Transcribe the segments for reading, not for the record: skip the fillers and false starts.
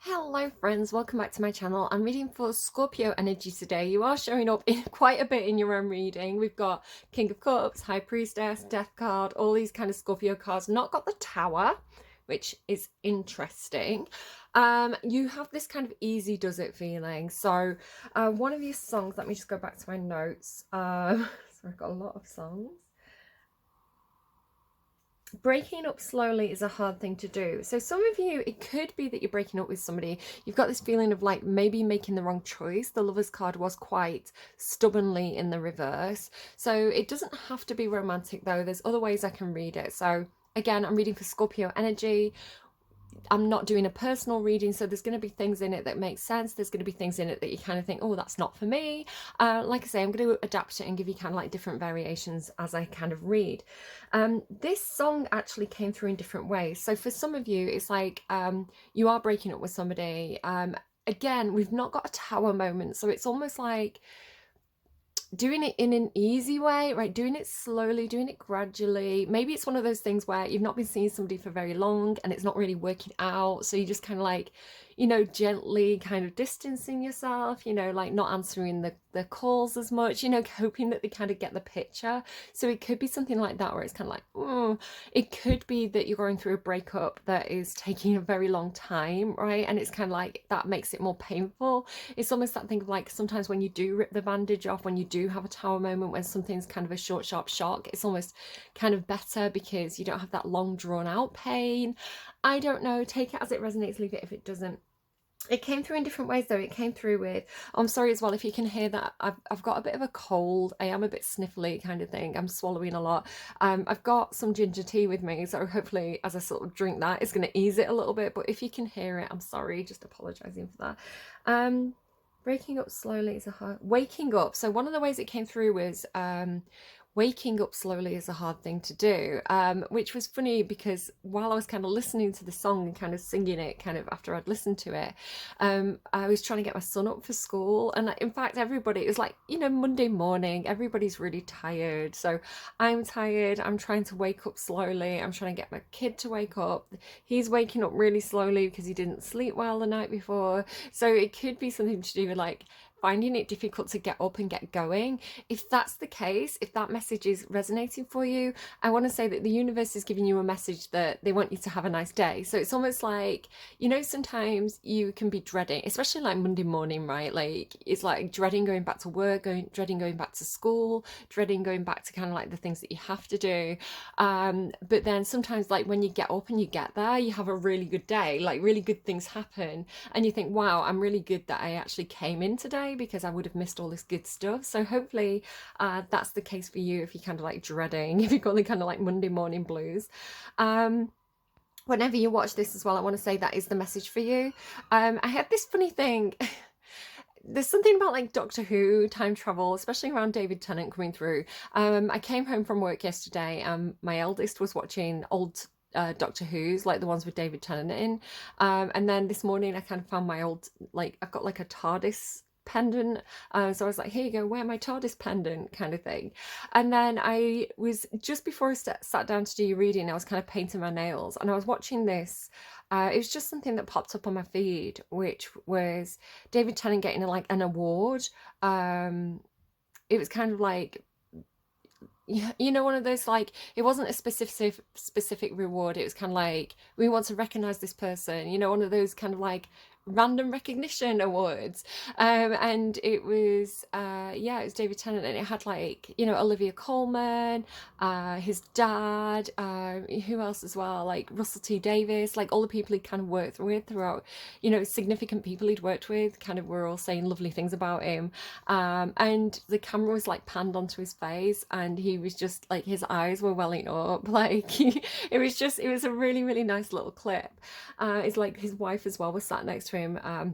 Hello friends, welcome back to my channel. I'm reading for Scorpio energy today. You are showing up in quite a bit in your own reading. We've got King of Cups, High Priestess, Death card, all these kind of Scorpio cards. Not got the Tower, which is interesting. You have this kind of easy does it feeling. So one of these songs, let me just go back to my notes. So I've got a lot of songs. Breaking up slowly is a hard thing to do. So some of you, it could be that you're breaking up with somebody. You've got this feeling of like maybe making the wrong choice. The Lovers card was quite stubbornly in the reverse. So it doesn't have to be romantic though. There's other ways I can read it. So again, I'm reading for Scorpio energy. I'm not doing a personal reading, so there's going to be things in it that make sense. There's going to be things in it that you kind of think, oh, that's not for me. Like I say, I'm going to adapt it and give you kind of like different variations as I kind of read. This song actually came through in different ways. So for some of you, it's like you are breaking up with somebody. Again, we've not got a tower moment, so it's almost like doing it in an easy way, right? Doing it slowly, doing it gradually. Maybe it's one of those things where you've not been seeing somebody for very long and it's not really working out. So you just kind of like, you know, gently kind of distancing yourself, you know, like not answering the calls as much, you know, hoping that they kind of get the picture. So it could be something like that where it's kind of like, oh, it could be that you're going through a breakup that is taking a very long time, right? And it's kind of like that makes it more painful. It's almost that thing of like sometimes when you do rip the bandage off, when you do have a tower moment, when something's kind of a short, sharp shock, it's almost kind of better because you don't have that long drawn out pain. I don't know, take it as it resonates, leave it if it doesn't. It came through in different ways though. It came through with, oh, I'm sorry as well if you can hear that I've got a bit of a cold. I am a bit sniffly kind of thing. I'm swallowing a lot. I've got some ginger tea with me, so hopefully as I sort of drink that, it's going to ease it a little bit. But if you can hear it, I'm sorry, just apologising for that. Breaking up slowly is a hard... Waking up. So one of the ways it came through was waking up slowly is a hard thing to do, which was funny because while I was kind of listening to the song and kind of singing it kind of after I'd listened to it, I was trying to get my son up for school. And in fact, everybody, it was like, you know, Monday morning, everybody's really tired. So I'm tired. I'm trying to wake up slowly. I'm trying to get my kid to wake up. He's waking up really slowly because he didn't sleep well the night before. So it could be something to do with like finding it difficult to get up and get going. If that's the case, if that message is resonating for you, I want to say that the universe is giving you a message that they want you to have a nice day. So it's almost like, you know, sometimes you can be dreading, especially like Monday morning, right? Like it's like dreading going back to work, dreading going back to school, dreading going back to kind of like the things that you have to do. But then sometimes like when you get up and you get there, you have a really good day, like really good things happen. And you think, wow, I'm really good that I actually came in today because I would have missed all this good stuff. So hopefully that's the case for you if you're kind of like dreading, if you've got the kind of like Monday morning blues. Whenever you watch this as well, I want to say that is the message for you. I had this funny thing. There's something about like Doctor Who, time travel, especially around David Tennant coming through. I came home from work yesterday and my eldest was watching old Doctor Who's, like the ones with David Tennant in. And then this morning I kind of found my old, like, I've got like a TARDIS pendant. So I was like, here you go, wear my TARDIS pendant kind of thing. And then I was, just before I sat down to do your reading, I was kind of painting my nails and I was watching this. It was just something that popped up on my feed, which was David Tennant getting like an award. It was kind of like, you know, one of those, like, it wasn't a specific reward. It was kind of like, we want to recognize this person, you know, one of those kind of like random recognition awards. And it was yeah, it was David Tennant, and it had like, you know, Olivia Colman, his dad, who else as well, like Russell T Davies, like all the people he kind of worked with throughout, you know, significant people he'd worked with kind of were all saying lovely things about him. And the camera was like panned onto his face and he was just like, his eyes were welling up, like it was a really, really nice little clip. It's like his wife as well was sat next to him. I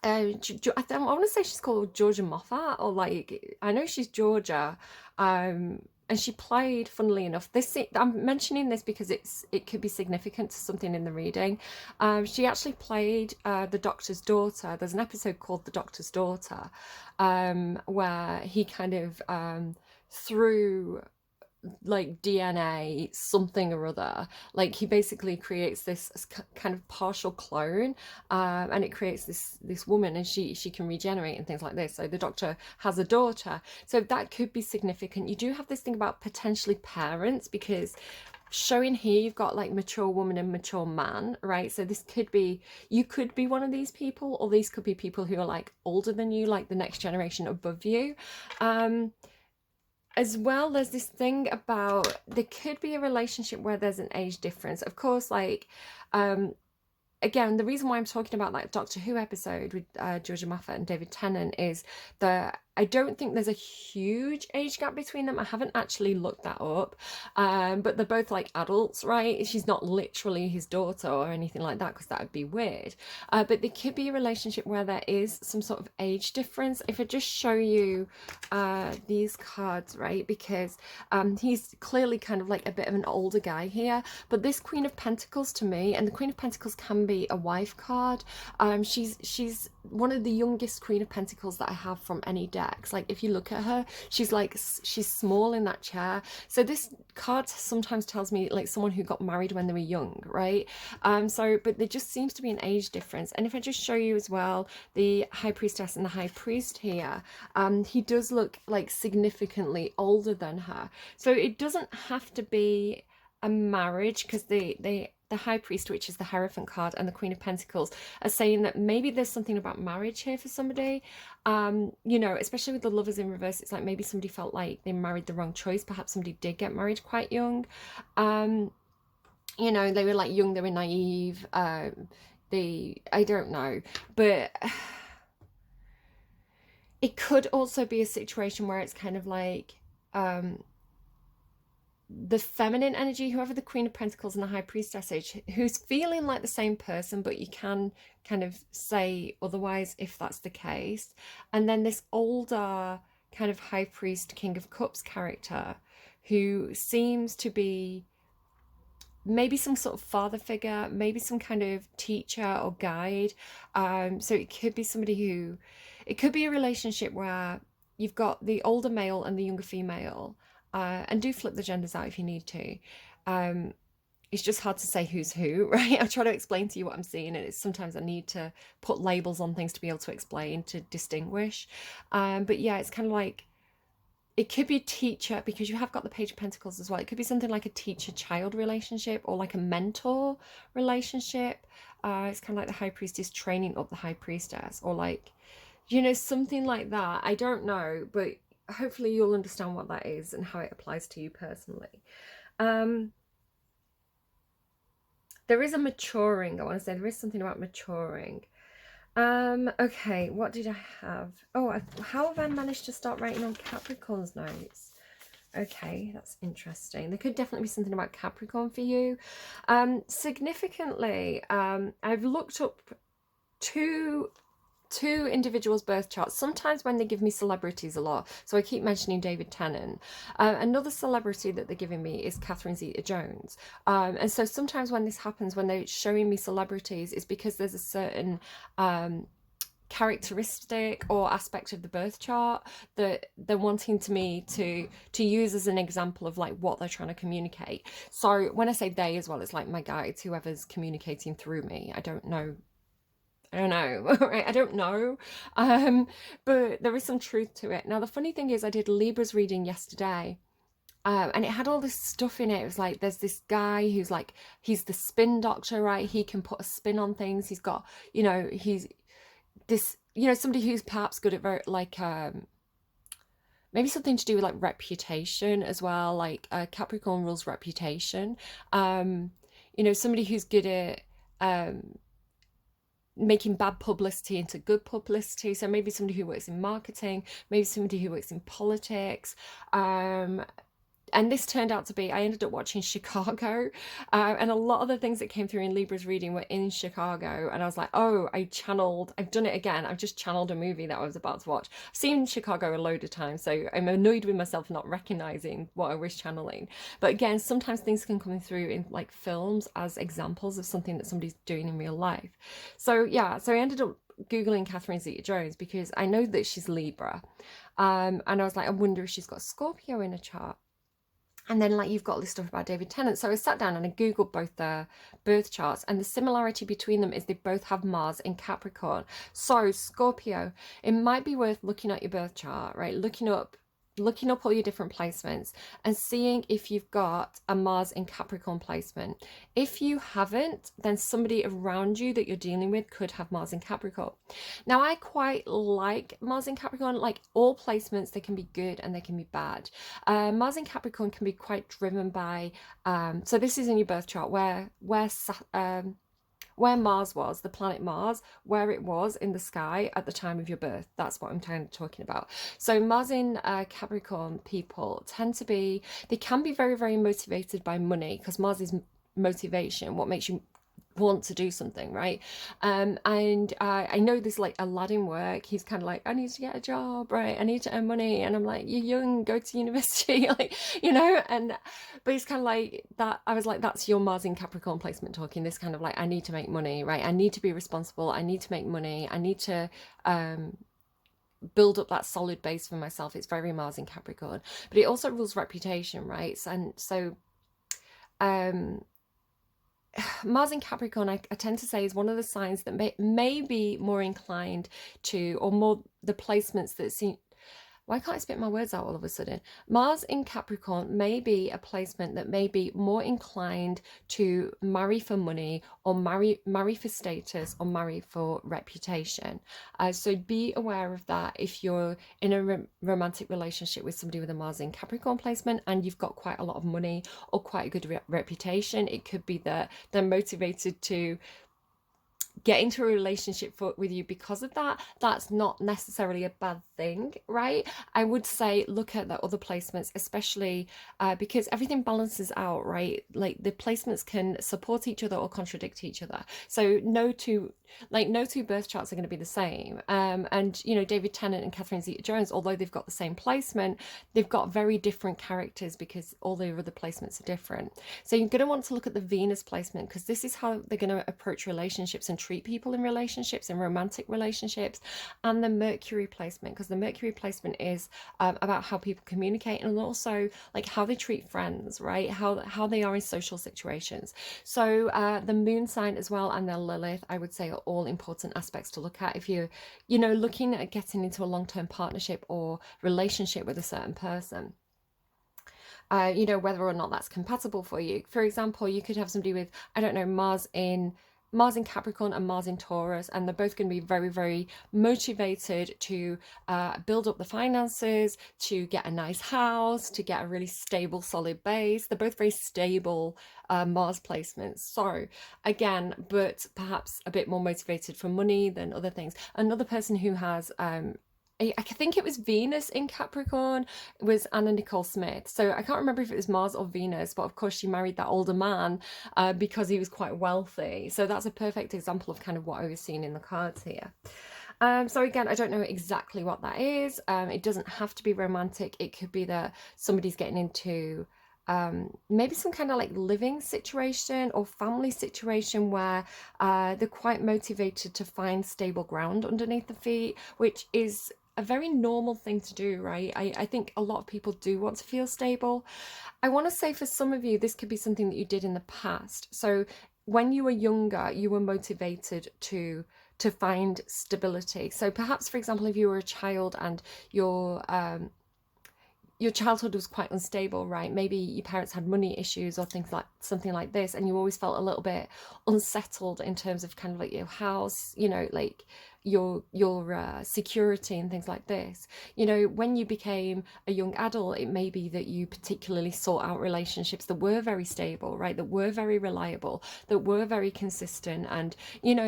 want to say she's called Georgia Moffat, or like, I know she's Georgia. And she played, funnily enough, this, I'm mentioning this because it could be significant to something in the reading. She actually played the Doctor's daughter. There's an episode called The Doctor's Daughter, where he kind of through like DNA something or other. Like he basically creates this kind of partial clone, and it creates this woman, and she can regenerate and things like this. So the Doctor has a daughter, so that could be significant. You do have this thing about potentially parents, because showing here you've got like mature woman and mature man, right? So this could be, you could be one of these people, or these could be people who are like older than you, like the next generation above you. As well, there's this thing about, there could be a relationship where there's an age difference, of course. Like again, the reason why I'm talking about that Doctor Who episode with Georgia Moffat and David Tennant is that I don't think there's a huge age gap between them. I haven't actually looked that up, but they're both like adults, right? She's not literally his daughter or anything like that, because that would be weird. But there could be a relationship where there is some sort of age difference. If I just show you these cards, right? Because he's clearly kind of like a bit of an older guy here, but this Queen of Pentacles to me, and the Queen of Pentacles can be a wife card. She's one of the youngest Queen of Pentacles that I have from any decks. Like if you look at her, she's small in that chair. So this card sometimes tells me like someone who got married when they were young, right? But there just seems to be an age difference. And if I just show you as well the High Priestess and the High Priest here, he does look like significantly older than her. So it doesn't have to be a marriage, because the High Priest, which is the Hierophant card, and the Queen of Pentacles are saying that maybe there's something about marriage here for somebody. You know, especially with the Lovers in reverse, it's like maybe somebody felt like they married the wrong choice. Perhaps somebody did get married quite young. You know, they were like young, they were naive. I don't know, but it could also be a situation where it's kind of like the feminine energy, whoever the Queen of Pentacles and the High Priestess is, who's feeling like the same person, but you can kind of say otherwise if that's the case. And then this older kind of High Priest, King of Cups character, who seems to be maybe some sort of father figure, maybe some kind of teacher or guide. So it could be somebody who, it could be a relationship where you've got the older male and the younger female. And do flip the genders out if you need to. It's just hard to say who's who, right? I try to explain to you what I'm seeing, and it's sometimes I need to put labels on things to be able to explain, to distinguish. But yeah, it's kind of like, it could be a teacher, because you have got the Page of Pentacles as well. It could be something like a teacher-child relationship, or like a mentor relationship. It's kind of like the High Priest is training up the High Priestess, or like, you know, something like that. I don't know, but hopefully you'll understand what that is and how it applies to you personally. There is a maturing, I want to say, there is something about maturing. Okay, what did I have? Oh, how have I managed to start writing on Capricorn's notes? Okay, that's interesting. There could definitely be something about Capricorn for you. Significantly, I've looked up two individuals' birth charts. Sometimes when they give me celebrities a lot, so I keep mentioning David Tennant. Another celebrity that they're giving me is Catherine Zeta-Jones. And so sometimes when this happens, when they're showing me celebrities, it's because there's a certain characteristic or aspect of the birth chart that they're wanting to use as an example of like what they're trying to communicate. So when I say they as well, it's like my guides, whoever's communicating through me. I don't know, right? I don't know, but there is some truth to it. Now the funny thing is, I did Libra's reading yesterday, and it had all this stuff in it. It was like, there's this guy who's like, he's the spin doctor, right? He can put a spin on things. He's got, you know, he's this, you know, somebody who's perhaps good at very, like, maybe something to do with like reputation as well. Like Capricorn rules reputation. You know, somebody who's good at making bad publicity into good publicity. So maybe somebody who works in marketing, maybe somebody who works in politics. And this turned out to be, I ended up watching Chicago, and a lot of the things that came through in Libra's reading were in Chicago, and I was like, oh, I've done it again. I've just channeled a movie that I was about to watch. I've seen Chicago a load of times, so I'm annoyed with myself not recognizing what I was channeling. But again, sometimes things can come through in like films as examples of something that somebody's doing in real life. So yeah, so I ended up Googling Catherine Zeta-Jones because I know that she's Libra. And I was like, I wonder if she's got Scorpio in a chart. And then like you've got all this stuff about David Tennant. So I sat down and I Googled both their birth charts, and the similarity between them is they both have Mars in Capricorn. So Scorpio, it might be worth looking at your birth chart, right? Looking up all your different placements and seeing if you've got a Mars in Capricorn placement. If you haven't, then somebody around you that you're dealing with could have Mars in Capricorn. Now, I quite like Mars in Capricorn. Like all placements, they can be good and they can be bad. Mars in Capricorn can be quite driven by, so this is in your birth chart where Mars was, the planet Mars, where it was in the sky at the time of your birth. That's what I'm kind of talking about. So Mars in Capricorn people they can be very, very motivated by money, because Mars is motivation, what makes you want to do something, right? And I know this, like Aladdin work, he's kind of like, I need to get a job, right? I need to earn money. And I'm like, you're young, go to university, like, but he's kind of like that. I was like, that's your Mars in Capricorn placement talking, this kind of like, I need to make money, right? I need to be responsible, I need to make money, I need to build up that solid base for myself. It's very Mars in Capricorn, but it also rules reputation, right? And so Mars in Capricorn, I tend to say, is one of the signs that may be more inclined to, or more the placements that seem, why can't I spit my words out all of a sudden? Mars in Capricorn may be a placement that may be more inclined to marry for money, or marry for status, or marry for reputation. So be aware of that if you're in a romantic relationship with somebody with a Mars in Capricorn placement and you've got quite a lot of money or quite a good reputation. It could be that they're motivated to get into a relationship with you because of that. That's not necessarily a bad thing, right? I would say look at the other placements, especially because everything balances out, right? Like the placements can support each other or contradict each other. So no two birth charts are going to be the same. And David Tennant and Catherine Zeta-Jones, although they've got the same placement, they've got very different characters because all their other placements are different. So you're going to want to look at the Venus placement, because this is how they're going to approach relationships and treat people in relationships and romantic relationships. And the Mercury placement, because the Mercury placement is about how people communicate, and also like how they treat friends, right? How they are in social situations. So the moon sign as well and the Lilith, I would say, are all important aspects to look at if you're looking at getting into a long-term partnership or relationship with a certain person. Whether or not that's compatible for you. For example, you could have somebody with, I don't know, Mars in Capricorn and Mars in Taurus, and they're both going to be very, very motivated to build up the finances, to get a nice house, to get a really stable, solid base. They're both very stable Mars placements. So again, but perhaps a bit more motivated for money than other things. Another person who has I think it was Venus in Capricorn was Anna Nicole Smith. So I can't remember if it was Mars or Venus, but of course she married that older man because he was quite wealthy. So that's a perfect example of kind of what I was seeing in the cards here. So again, I don't know exactly what that is. It doesn't have to be romantic. It could be that somebody's getting into maybe some kind of like living situation or family situation where they're quite motivated to find stable ground underneath the feet, which is a very normal thing to do, right? I think a lot of people do want to feel stable. I want to say for some of you, this could be something that you did in the past. So when you were younger, you were motivated to find stability. So perhaps, for example, if you were a child and your childhood was quite unstable, right? Maybe your parents had money issues or things like something like this, and you always felt a little bit unsettled in terms of kind of like your house, like your security and things like this. When you became a young adult, it may be that you particularly sought out relationships that were very stable, right? That were very reliable, that were very consistent, and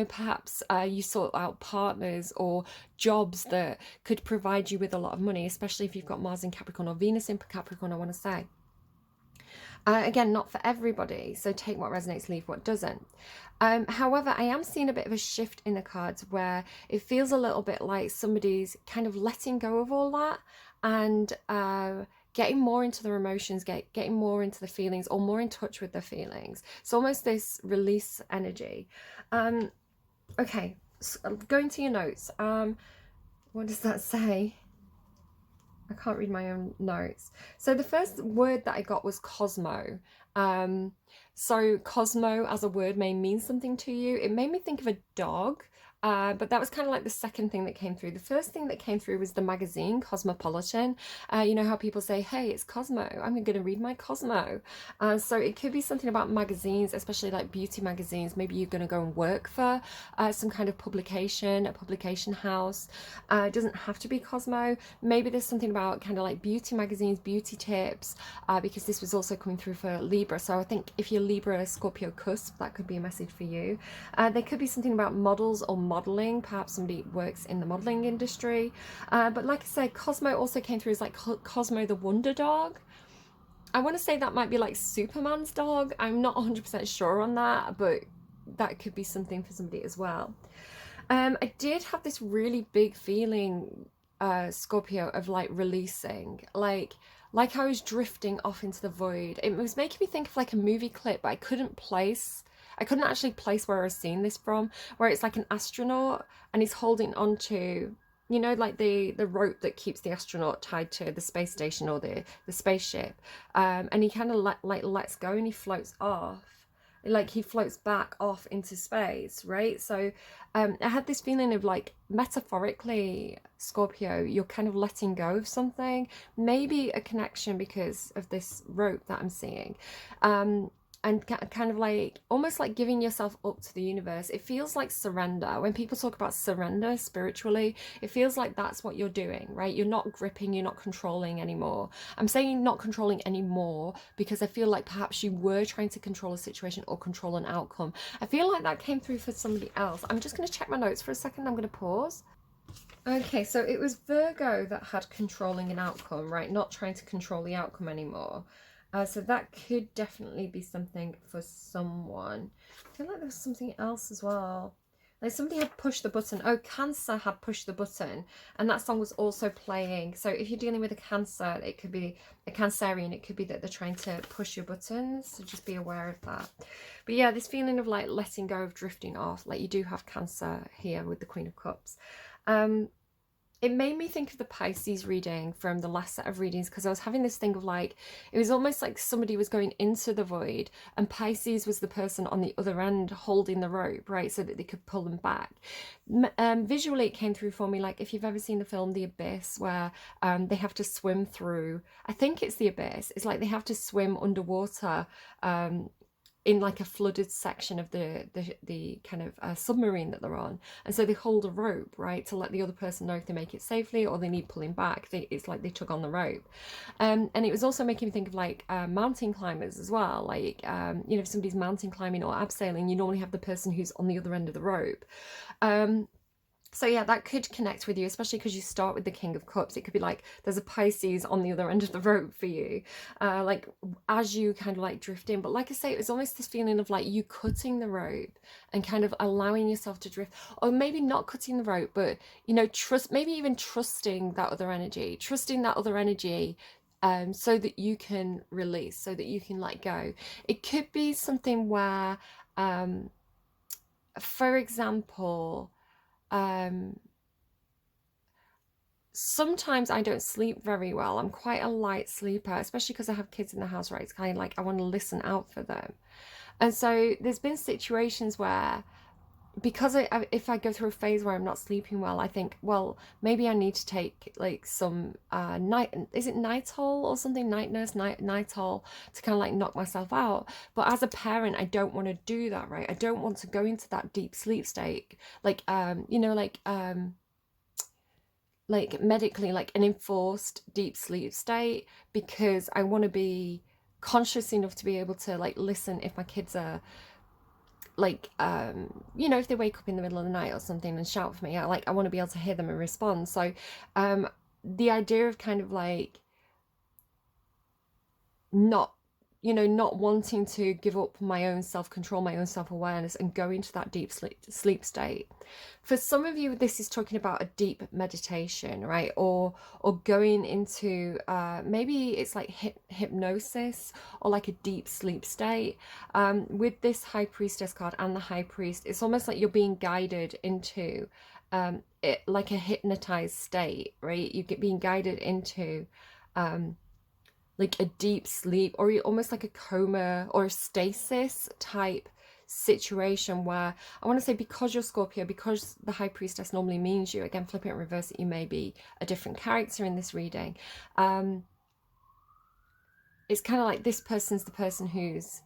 perhaps you sought out partners or jobs that could provide you with a lot of money, especially if you've got Mars in Capricorn or Venus in Capricorn, I want to say. Again, not for everybody, so take what resonates, leave what doesn't. However, I am seeing a bit of a shift in the cards where it feels a little bit like somebody's kind of letting go of all that and getting more into their emotions, getting more into the feelings, or more in touch with their feelings. It's almost this release energy. Okay, so going to your notes. What does that say? I can't read my own notes. So the first word that I got was Cosmo. So Cosmo as a word may mean something to you. It made me think of a dog. But that was kind of like the second thing that came through. The first thing that came through was the magazine, Cosmopolitan. You know how people say, hey, it's Cosmo. I'm going to read my Cosmo. So it could be something about magazines, especially like beauty magazines. Maybe you're going to go and work for some kind of publication, a publication house. It doesn't have to be Cosmo. Maybe there's something about kind of like beauty magazines, beauty tips, because this was also coming through for Libra. So I think if you're Libra, Scorpio cusp, that could be a message for you. There could be something about models or modeling. Perhaps somebody works in the modeling industry. But like I said, Cosmo also came through as like Cosmo the Wonder Dog. I want to say that might be like Superman's dog. I'm not 100% sure on that, but that could be something for somebody as well. I did have this really big feeling, Scorpio, of like releasing, like I was drifting off into the void. It was making me think of like a movie clip, but I couldn't actually place where I was seeing this from, where it's like an astronaut and he's holding onto, you know, like the rope that keeps the astronaut tied to the space station or the spaceship, and he kind of lets go and he floats off, like he floats back off into space, right? So I had this feeling of like, metaphorically, Scorpio, you're kind of letting go of something, maybe a connection because of this rope that I'm seeing, and kind of like almost like giving yourself up to the universe. It feels like surrender. When people talk about surrender spiritually, it feels like that's what you're doing, right? You're not gripping, you're not controlling anymore. I'm saying not controlling anymore because I feel like perhaps you were trying to control a situation or control an outcome. I feel like that came through for somebody else. I'm just going to check my notes for a second. I'm going to pause. Okay, so it was Virgo that had controlling an outcome, right? Not trying to control the outcome anymore. So that could definitely be something for someone. I feel like there was something else as well. Like somebody had pushed the button. Oh, Cancer had pushed the button. And that song was also playing. So if you're dealing with a Cancer, it could be a Cancerian. It could be that they're trying to push your buttons. So just be aware of that. But yeah, this feeling of like letting go, of drifting off. Like you do have Cancer here with the Queen of Cups. It made me think of the Pisces reading from the last set of readings, because I was having this thing of like, it was almost like somebody was going into the void and Pisces was the person on the other end holding the rope, right, so that they could pull them back. Visually it came through for me like if you've ever seen the film The Abyss, where they have to swim through, I think it's The Abyss, it's like they have to swim underwater in like a flooded section of the kind of submarine that they're on, and so they hold a rope, right, to let the other person know if they make it safely or they need pulling back. It's like they tug on the rope, and it was also making me think of like mountain climbers as well, like you know, if somebody's mountain climbing or abseiling, you normally have the person who's on the other end of the rope. So yeah, that could connect with you, especially because you start with the King of Cups. It could be like there's a Pisces on the other end of the rope for you, like as you kind of like drift in. But like I say, it was almost this feeling of like you cutting the rope and kind of allowing yourself to drift, or maybe not cutting the rope, but you know, maybe even trusting that other energy, so that you can release, so that you can let go. It could be something where, for example, sometimes I don't sleep very well. I'm quite a light sleeper, especially because I have kids in the house, right? It's kind of like I want to listen out for them. And so there's been situations where, because if I go through a phase where I'm not sleeping well, I think, well, maybe I need to take like some is it Nitol or something, Nitol, to kind of like knock myself out. But as a parent, I don't want to do that, right? I don't want to go into that deep sleep state, like you know, like medically, like an enforced deep sleep state, because I want to be conscious enough to be able to like listen if my kids are like you know, if they wake up in the middle of the night or something and shout for me, I want to be able to hear them and respond. So the idea of kind of like not, you know, not wanting to give up my own self-control, my own self-awareness, and go into that deep sleep state. For some of you, this is talking about a deep meditation, right? Or going into maybe it's like hypnosis or like a deep sleep state. With this High Priestess card and the High Priest, it's almost like you're being guided into like a hypnotized state, right? You get being guided into like a deep sleep, or almost like a coma or a stasis type situation, where I want to say, because you're Scorpio, because the High Priestess normally means you, again, flip it and reverse it, you may be a different character in this reading. It's kind of like this person's the person who's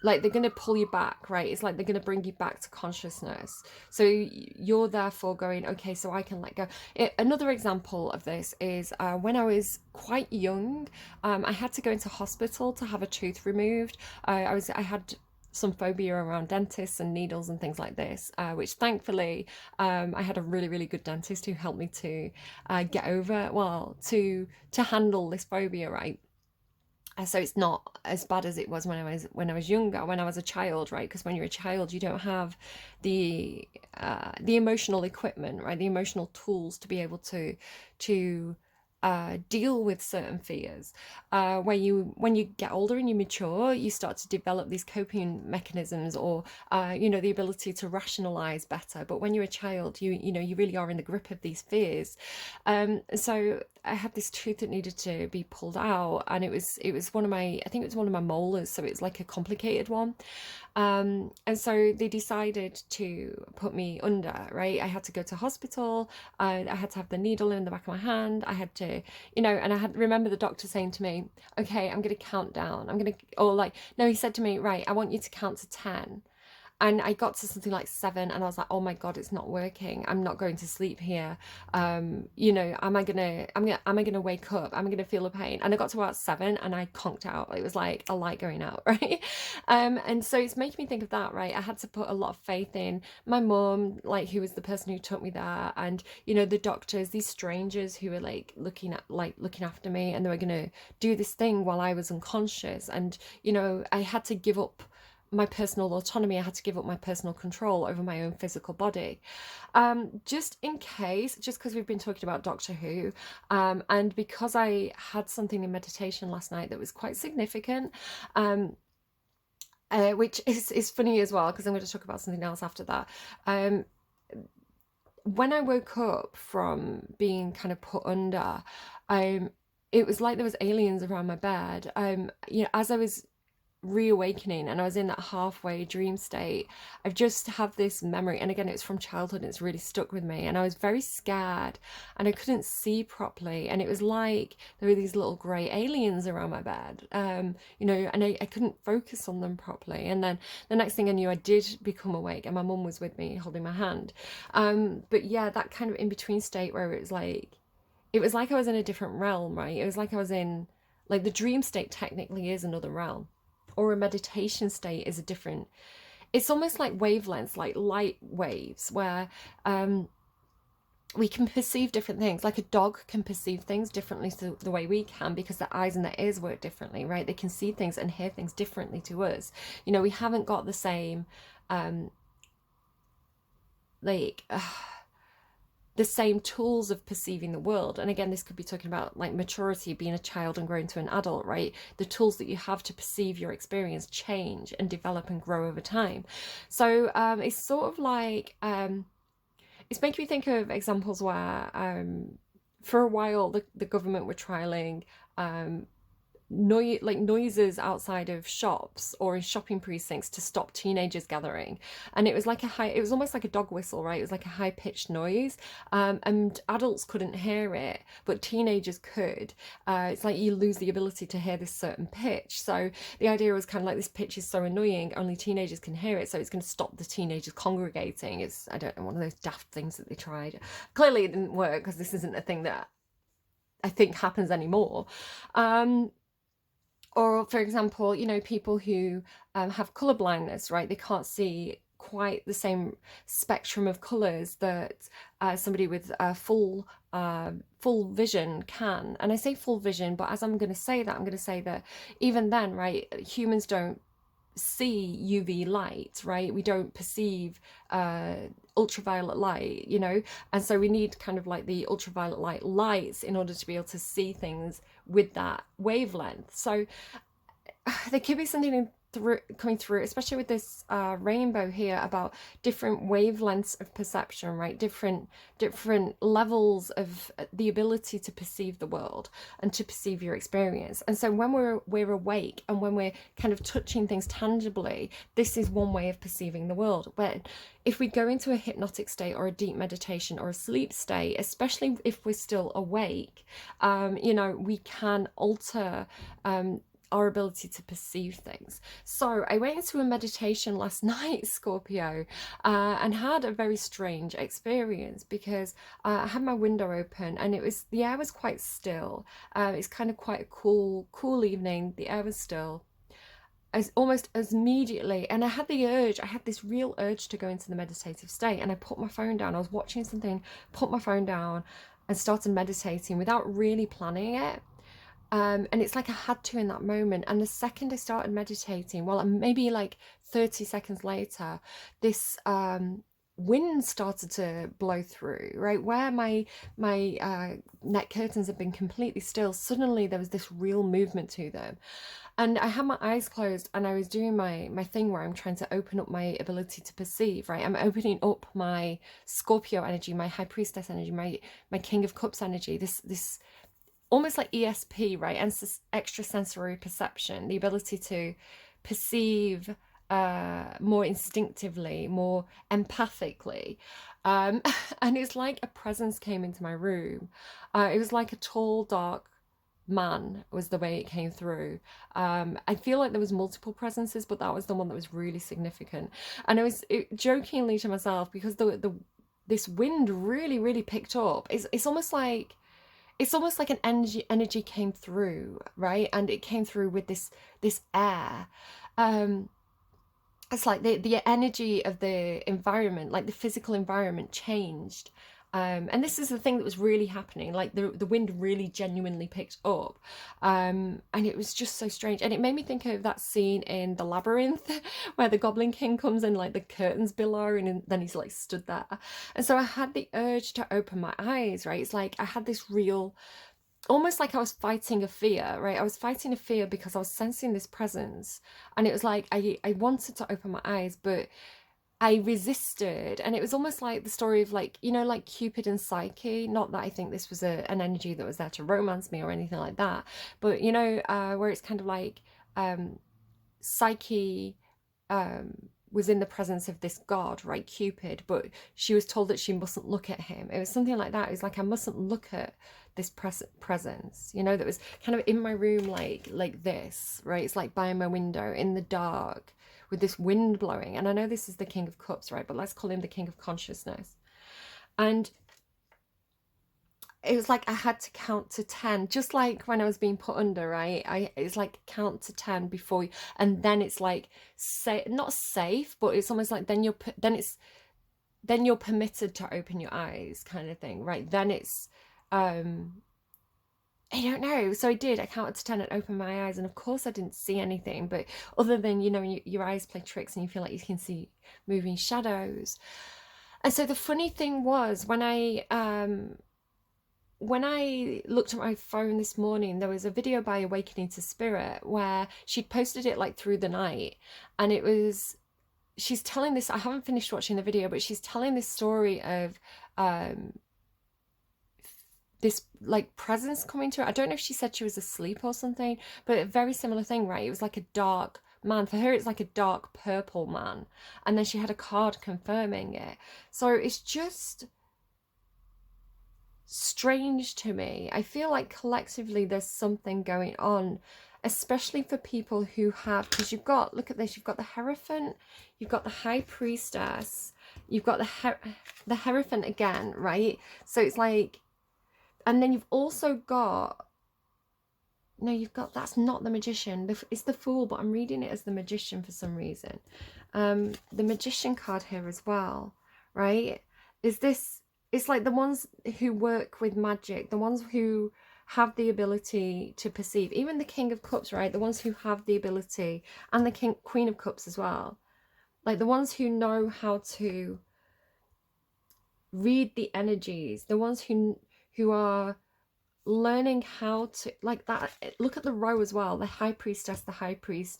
like, they're going to pull you back, right? It's like they're going to bring you back to consciousness. So you're therefore going, okay, so I can let go. Another example of this is when I was quite young, I had to go into hospital to have a tooth removed. I had some phobia around dentists and needles and things like this, which thankfully I had a really, really good dentist who helped me to get over, well, to handle this phobia, right? So it's not as bad as it was when I was younger, when I was a child, right? Because when you're a child, you don't have the emotional equipment, right? The emotional tools to be able to deal with certain fears. When you get older and you mature, you start to develop these coping mechanisms, or the ability to rationalize better. But when you're a child, you really are in the grip of these fears. So I had this tooth that needed to be pulled out, and it was one of my, I think it was one of my molars, so it's like a complicated one. And so they decided to put me under, right? I had to go to hospital. I had to have the needle in the back of my hand. I had to, and I had remember the doctor saying to me, okay, I'm going to count down. No, he said to me, right, I want you to count to 10. And I got to something like 7, and I was like, oh my God, it's not working. I'm not going to sleep here. Am I gonna wake up? Am I gonna feel a pain? And I got to about 7 and I conked out. It was like a light going out, right? And so it's making me think of that, right? I had to put a lot of faith in my mum, like, who was the person who took me there, and the doctors, these strangers who were looking after me, and they were gonna do this thing while I was unconscious. And I had to give up my personal autonomy. I had to give up my personal control over my own physical body. Just in case, just because we've been talking about Doctor Who, and because I had something in meditation last night that was quite significant, which is funny as well, because I'm going to talk about something else after that. When I woke up from being kind of put under, it was like there was aliens around my bed. As I was reawakening and I was in that halfway dream state, I've just have this memory, and again, it's from childhood and it's really stuck with me, and I was very scared and I couldn't see properly, and it was like there were these little grey aliens around my bed, and I couldn't focus on them properly. And then the next thing I knew, I did become awake, and my mum was with me holding my hand. But yeah, that kind of in-between state where it was like I was in a different realm, right? It was like I was in, like, the dream state technically is another realm, or a meditation state is a different, it's almost like wavelengths, like light waves, where we can perceive different things. Like a dog can perceive things differently to the way we can, because their eyes and their ears work differently, right? They can see things and hear things differently to us. We haven't got the same the same tools of perceiving the world. And again, this could be talking about like maturity, being a child and growing to an adult, right? The tools that you have to perceive your experience change and develop and grow over time. So it's sort of like, it's making me think of examples where for a while the government were trialing noises outside of shops or in shopping precincts to stop teenagers gathering, and it was almost like a dog whistle, right? It was like a high-pitched noise, and adults couldn't hear it, but teenagers could. It's like you lose the ability to hear this certain pitch. So the idea was kind of like, this pitch is so annoying, only teenagers can hear it, so it's going to stop the teenagers congregating. It's, I don't know, one of those daft things that they tried. Clearly it didn't work, because this isn't a thing that I think happens anymore. Or, for example, people who have colour blindness, right? They can't see quite the same spectrum of colours that somebody with full vision can. And I say full vision, but as I'm going to say that even then, right, humans don't see UV light, right? We don't perceive ultraviolet light, and so we need kind of like the ultraviolet lights in order to be able to see things with that wavelength. So there could be something coming through, especially with this rainbow here, about different wavelengths of perception, right? Different levels of the ability to perceive the world and to perceive your experience. And so when we're awake and when we're kind of touching things tangibly, this is one way of perceiving the world. But if we go into a hypnotic state or a deep meditation or a sleep state, especially if we're still awake, you know, we can alter our ability to perceive things. So I went into a meditation last night, Scorpio, and had a very strange experience because I had my window open and the air was quite still. It's kind of quite a cool evening. The air was still. Almost as immediately, and I had this real urge to go into the meditative state, and I put my phone down. I was watching something, put my phone down and started meditating without really planning it. And it's like I had to in that moment. And the second I started meditating, well, maybe like 30 seconds later, this wind started to blow through, right? Where my net curtains had been completely still, suddenly there was this real movement to them. And I had my eyes closed and I was doing my thing where I'm trying to open up my ability to perceive, right? I'm opening up my Scorpio energy, my High Priestess energy, my King of Cups energy, this almost like ESP, right? And extrasensory perception, the ability to perceive more instinctively, more empathically. And it's like a presence came into my room. It was like a tall, dark man was the way it came through. I feel like there was multiple presences, but that was the one that was really significant. And I was jokingly to myself, because this wind really picked up. It's almost like an energy came through, right? And it came through with this air. It's like the energy of the environment, like the physical environment, changed. And this is the thing that was really happening. Like the wind really genuinely picked up, and it was just so strange. And it made me think of that scene in The Labyrinth where the Goblin King comes in, like the curtains below, and then he's like stood there. And so I had the urge to open my eyes, right? It's like I had this real, almost like I was fighting a fear, right? I was fighting a fear because I was sensing this presence, and it was like I wanted to open my eyes, but I resisted. And it was almost like the story of, like, you know, like Cupid and Psyche. Not that I think this was an energy that was there to romance me or anything like that, but you know, where it's kind of like Psyche was in the presence of this god, right, Cupid, but she was told that she mustn't look at him. It was something like that. It was like, I mustn't look at this presence, you know, that was kind of in my room, like this, right? It's like by my window in the dark with this wind blowing. And I know this is the King of Cups, right? But let's call him the King of Consciousness. And it was like I had to count to 10, just like when I was being put under, right? It's like count to 10 before you, and then it's like not safe, but it's almost like then you're permitted to open your eyes, kind of thing, right? Then it's I don't know. So I did. I counted to 10 and opened my eyes, and of course I didn't see anything, but other than, you know, your eyes play tricks and you feel like you can see moving shadows. And so the funny thing was, when I looked at my phone this morning, there was a video by Awakening to Spirit where she'd posted it like through the night, and she's telling this, I haven't finished watching the video, but she's telling this story of this like presence coming to her. I don't know if she said she was asleep or something, but a very similar thing, right? It was like a dark man. For her, it's like a dark purple man. And then she had a card confirming it. So it's just strange to me. I feel like collectively there's something going on, especially for people who have, because you've got, look at this, you've got the Hierophant, you've got the High Priestess, you've got the Hierophant again, right? So it's like, and then you've also got, no, you've got, that's not the Magician, it's the Fool, but I'm reading it as the Magician for some reason. The Magician card here as well, right? Is this, it's like the ones who work with magic, the ones who have the ability to perceive, even the King of Cups, right? The ones who have the ability, and the Queen of Cups as well. Like the ones who know how to read the energies, the ones who are learning how to, like that. Look at the row as well, the High Priestess, the High Priest,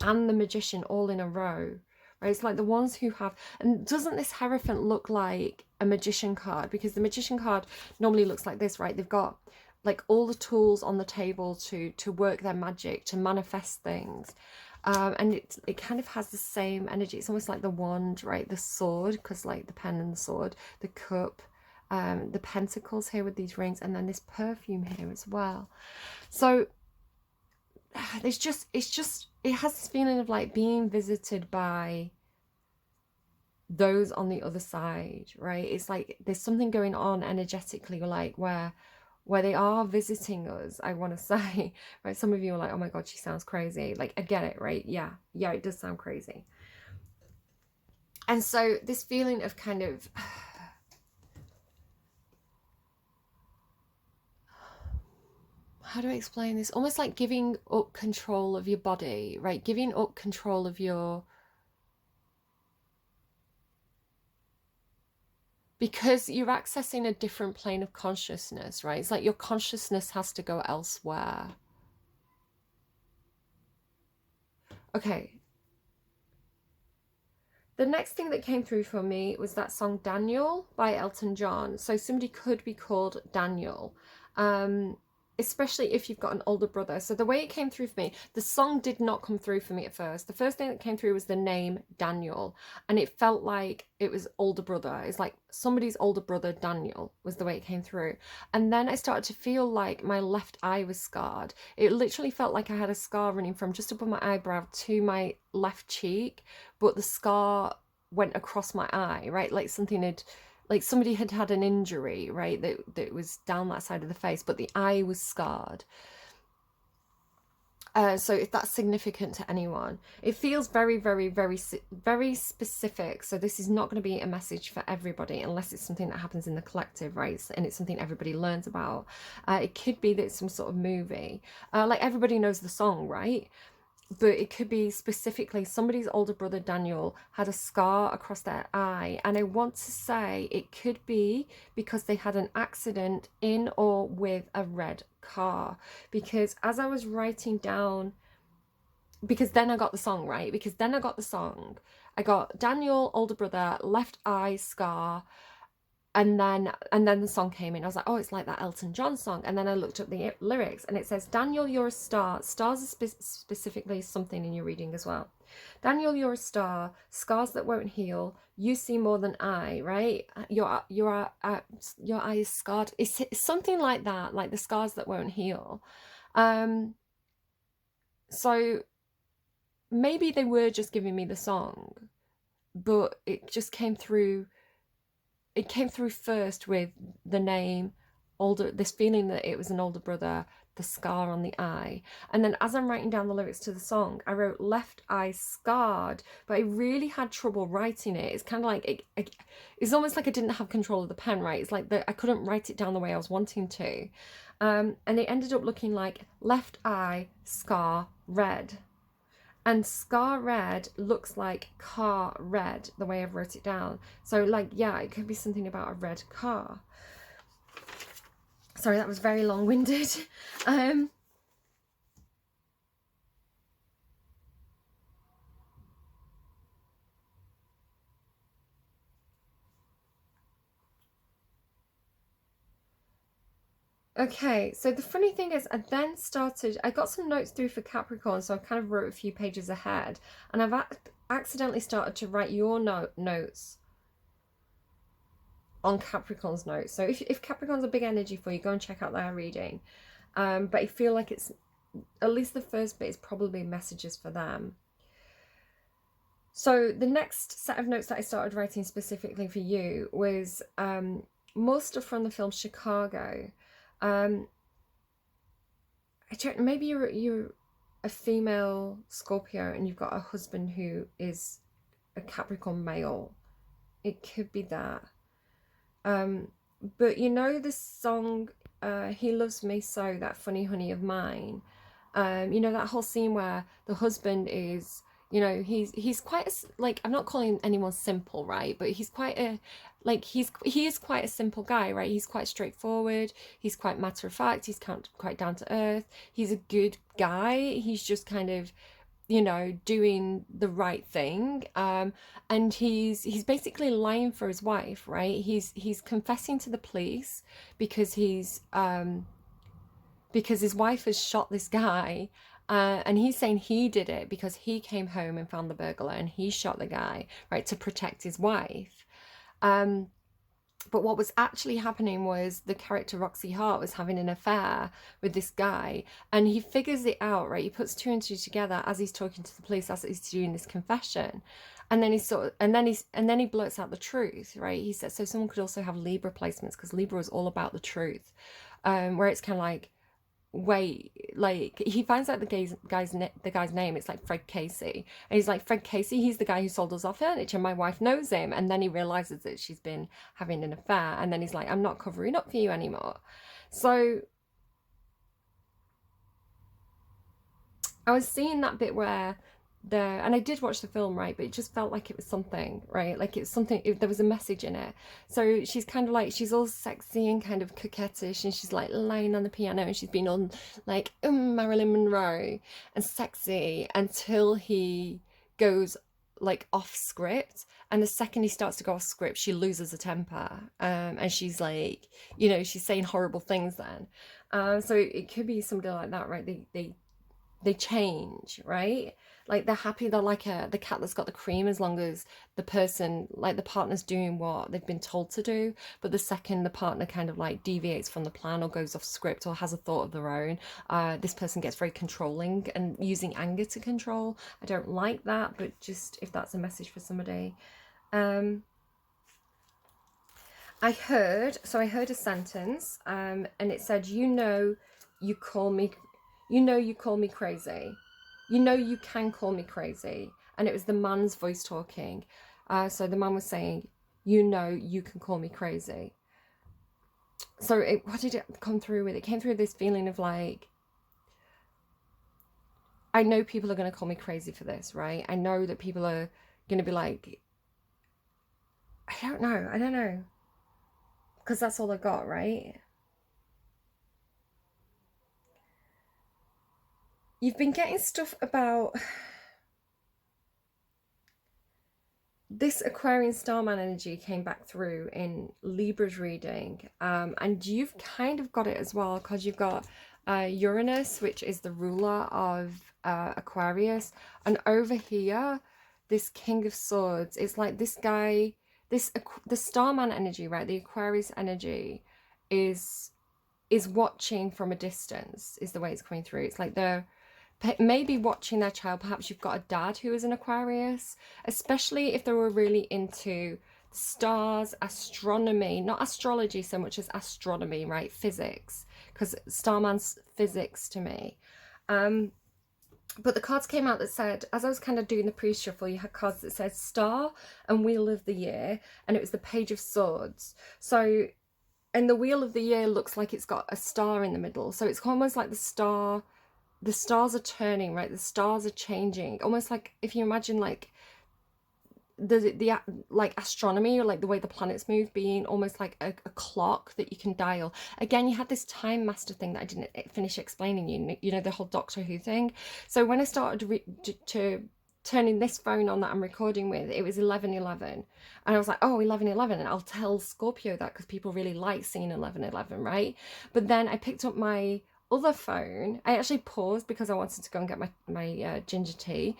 and the Magician all in a row, right? It's like the ones who have, and doesn't this Hierophant look like a Magician card? Because the Magician card normally looks like this, right? They've got like all the tools on the table to work their magic, to manifest things. And it kind of has the same energy. It's almost like the wand, right? The sword, because like the pen and the sword, the cup, the pentacles here with these rings, and then this perfume here as well. So it has this feeling of like being visited by those on the other side, right? It's like there's something going on energetically, like where they are visiting us, I want to say, right? Some of you are like, oh my god, she sounds crazy. Like, I get it, right? Yeah, it does sound crazy. And so this feeling of kind of how do I explain this? Almost like giving up control of your body, right? Giving up control of your, because you're accessing a different plane of consciousness, right? It's like your consciousness has to go elsewhere. Okay. The next thing that came through for me was that song Daniel by Elton John. So somebody could be called Daniel. Especially if you've got an older brother. So the way it came through for me, the song did not come through for me at first. The first thing that came through was the name Daniel, and it felt like it was older brother. It's like somebody's older brother, Daniel, was the way it came through. And then I started to feel like my left eye was scarred. It literally felt like I had a scar running from just above my eyebrow to my left cheek, but the scar went across my eye, right? Like something had, like somebody had had an injury, right, that was down that side of the face, but the eye was scarred. So if that's significant to anyone, it feels very, very, very, very specific. So this is not going to be a message for everybody unless it's something that happens in the collective, right? And it's something everybody learns about. It could be that it's some sort of movie. Like everybody knows the song, right? But it could be specifically somebody's older brother Daniel had a scar across their eye, and I want to say it could be because they had an accident in or with a red car. Because as I was writing down, because then I got the song, right? Because then I got the song. I got Daniel, older brother, left eye scar, and then the song came in. I was like, oh, it's like that Elton John song. And then I looked up the lyrics, and it says, Daniel, you're a star. Stars are specifically something in your reading as well. Daniel, you're a star. Scars that won't heal. You see more than I, right? Your eye is scarred. It's something like that, like the scars that won't heal. So maybe they were just giving me the song, but it just came through. It came through first with the name, older, this feeling that it was an older brother, the scar on the eye. And then as I'm writing down the lyrics to the song, I wrote left eye scarred, but I really had trouble writing it. It's kind of like, it's almost like I didn't have control of the pen, right? It's like I couldn't write it down the way I was wanting to. And it ended up looking like left eye scar red. And scar red looks like car red, the way I've wrote it down. So like, yeah, it could be something about a red car. Sorry, that was very long-winded. Okay, so the funny thing is I got some notes through for Capricorn, so I kind of wrote a few pages ahead, and I've accidentally started to write your notes on Capricorn's notes. So if Capricorn's a big energy for you, go and check out their reading. But I feel like it's, at least the first bit is probably messages for them. So the next set of notes that I started writing specifically for you was more stuff from the film Chicago. Maybe you're a female Scorpio and you've got a husband who is a Capricorn male. It could be that. But you know the song He Loves Me So, that Funny Honey of Mine? You know that whole scene where the husband is, you know, he's quite a, like, I'm not calling anyone simple, right? But he's quite a, like, he is quite a simple guy, right? He's quite straightforward. He's quite matter of fact. He's quite down to earth. He's a good guy. He's just kind of, you know, doing the right thing. And he's basically lying for his wife, right? He's confessing to the police because because his wife has shot this guy. And he's saying he did it because he came home and found the burglar and he shot the guy, right, to protect his wife. But what was actually happening was the character Roxy Hart was having an affair with this guy, and he figures it out, right? He puts two and two together as he's talking to the police, as he's doing this confession, and then he blurts out the truth, right? He says, so someone could also have Libra placements because Libra is all about the truth, where it's kind of like, wait, like he finds out the guy's name. It's like Fred Casey, and he's like, Fred Casey, he's the guy who sold us our furniture, my wife knows him. And then he realizes that she's been having an affair, and then he's like, I'm not covering up for you anymore. So I was seeing that bit where and I did watch the film, right, but it just felt like it was something, right, like it was something, there was a message in it. So she's kind of like, she's all sexy and kind of coquettish, and she's like lying on the piano, and she's been on like Marilyn Monroe and sexy until he goes like off script. And the second he starts to go off script, she loses her temper, and she's like, you know, she's saying horrible things then. So it could be somebody like that, right? They change, right? Like they're happy, they're like the cat that's got the cream, as long as the person, like the partner's doing what they've been told to do. But the second the partner kind of like deviates from the plan or goes off script or has a thought of their own, this person gets very controlling and using anger to control. I don't like that, but just if that's a message for somebody. I heard a sentence, and it said, you call me crazy. You know you can call me crazy. And it was the man's voice talking. So the man was saying, you know you can call me crazy. So what did it come through with? It came through this feeling of like, I know people are going to call me crazy for this, right? I know that people are going to be like, I don't know. Because that's all I got, right? You've been getting stuff about this Aquarian Starman energy came back through in Libra's reading, and you've kind of got it as well, because you've got Uranus, which is the ruler of Aquarius, and over here, this King of Swords. It's like this guy, the Starman energy, right? The Aquarius energy is watching from a distance, is the way it's coming through. It's like they're maybe watching their child. Perhaps you've got a dad who is an Aquarius, especially if they were really into stars, astronomy, not astrology so much as astronomy, right? Physics, because Starman's physics to me. But the cards came out that said, as I was kind of doing the pre-shuffle, you had cards that said Star and Wheel of the Year, and it was the Page of Swords. So, and the Wheel of the Year looks like it's got a star in the middle. So it's almost like the stars are turning, right? The stars are changing. Almost like if you imagine like the like astronomy, or like the way the planets move, being almost like a clock that you can dial. Again, you had this time master thing that I didn't finish explaining, you know, the whole Doctor Who thing. So when I started to turning this phone on that I'm recording with, it was 11:11, and I was like, oh, 11:11, and I'll tell Scorpio that because people really like seeing 11:11, right? But then I picked up my other phone. I actually paused because I wanted to go and get my ginger tea,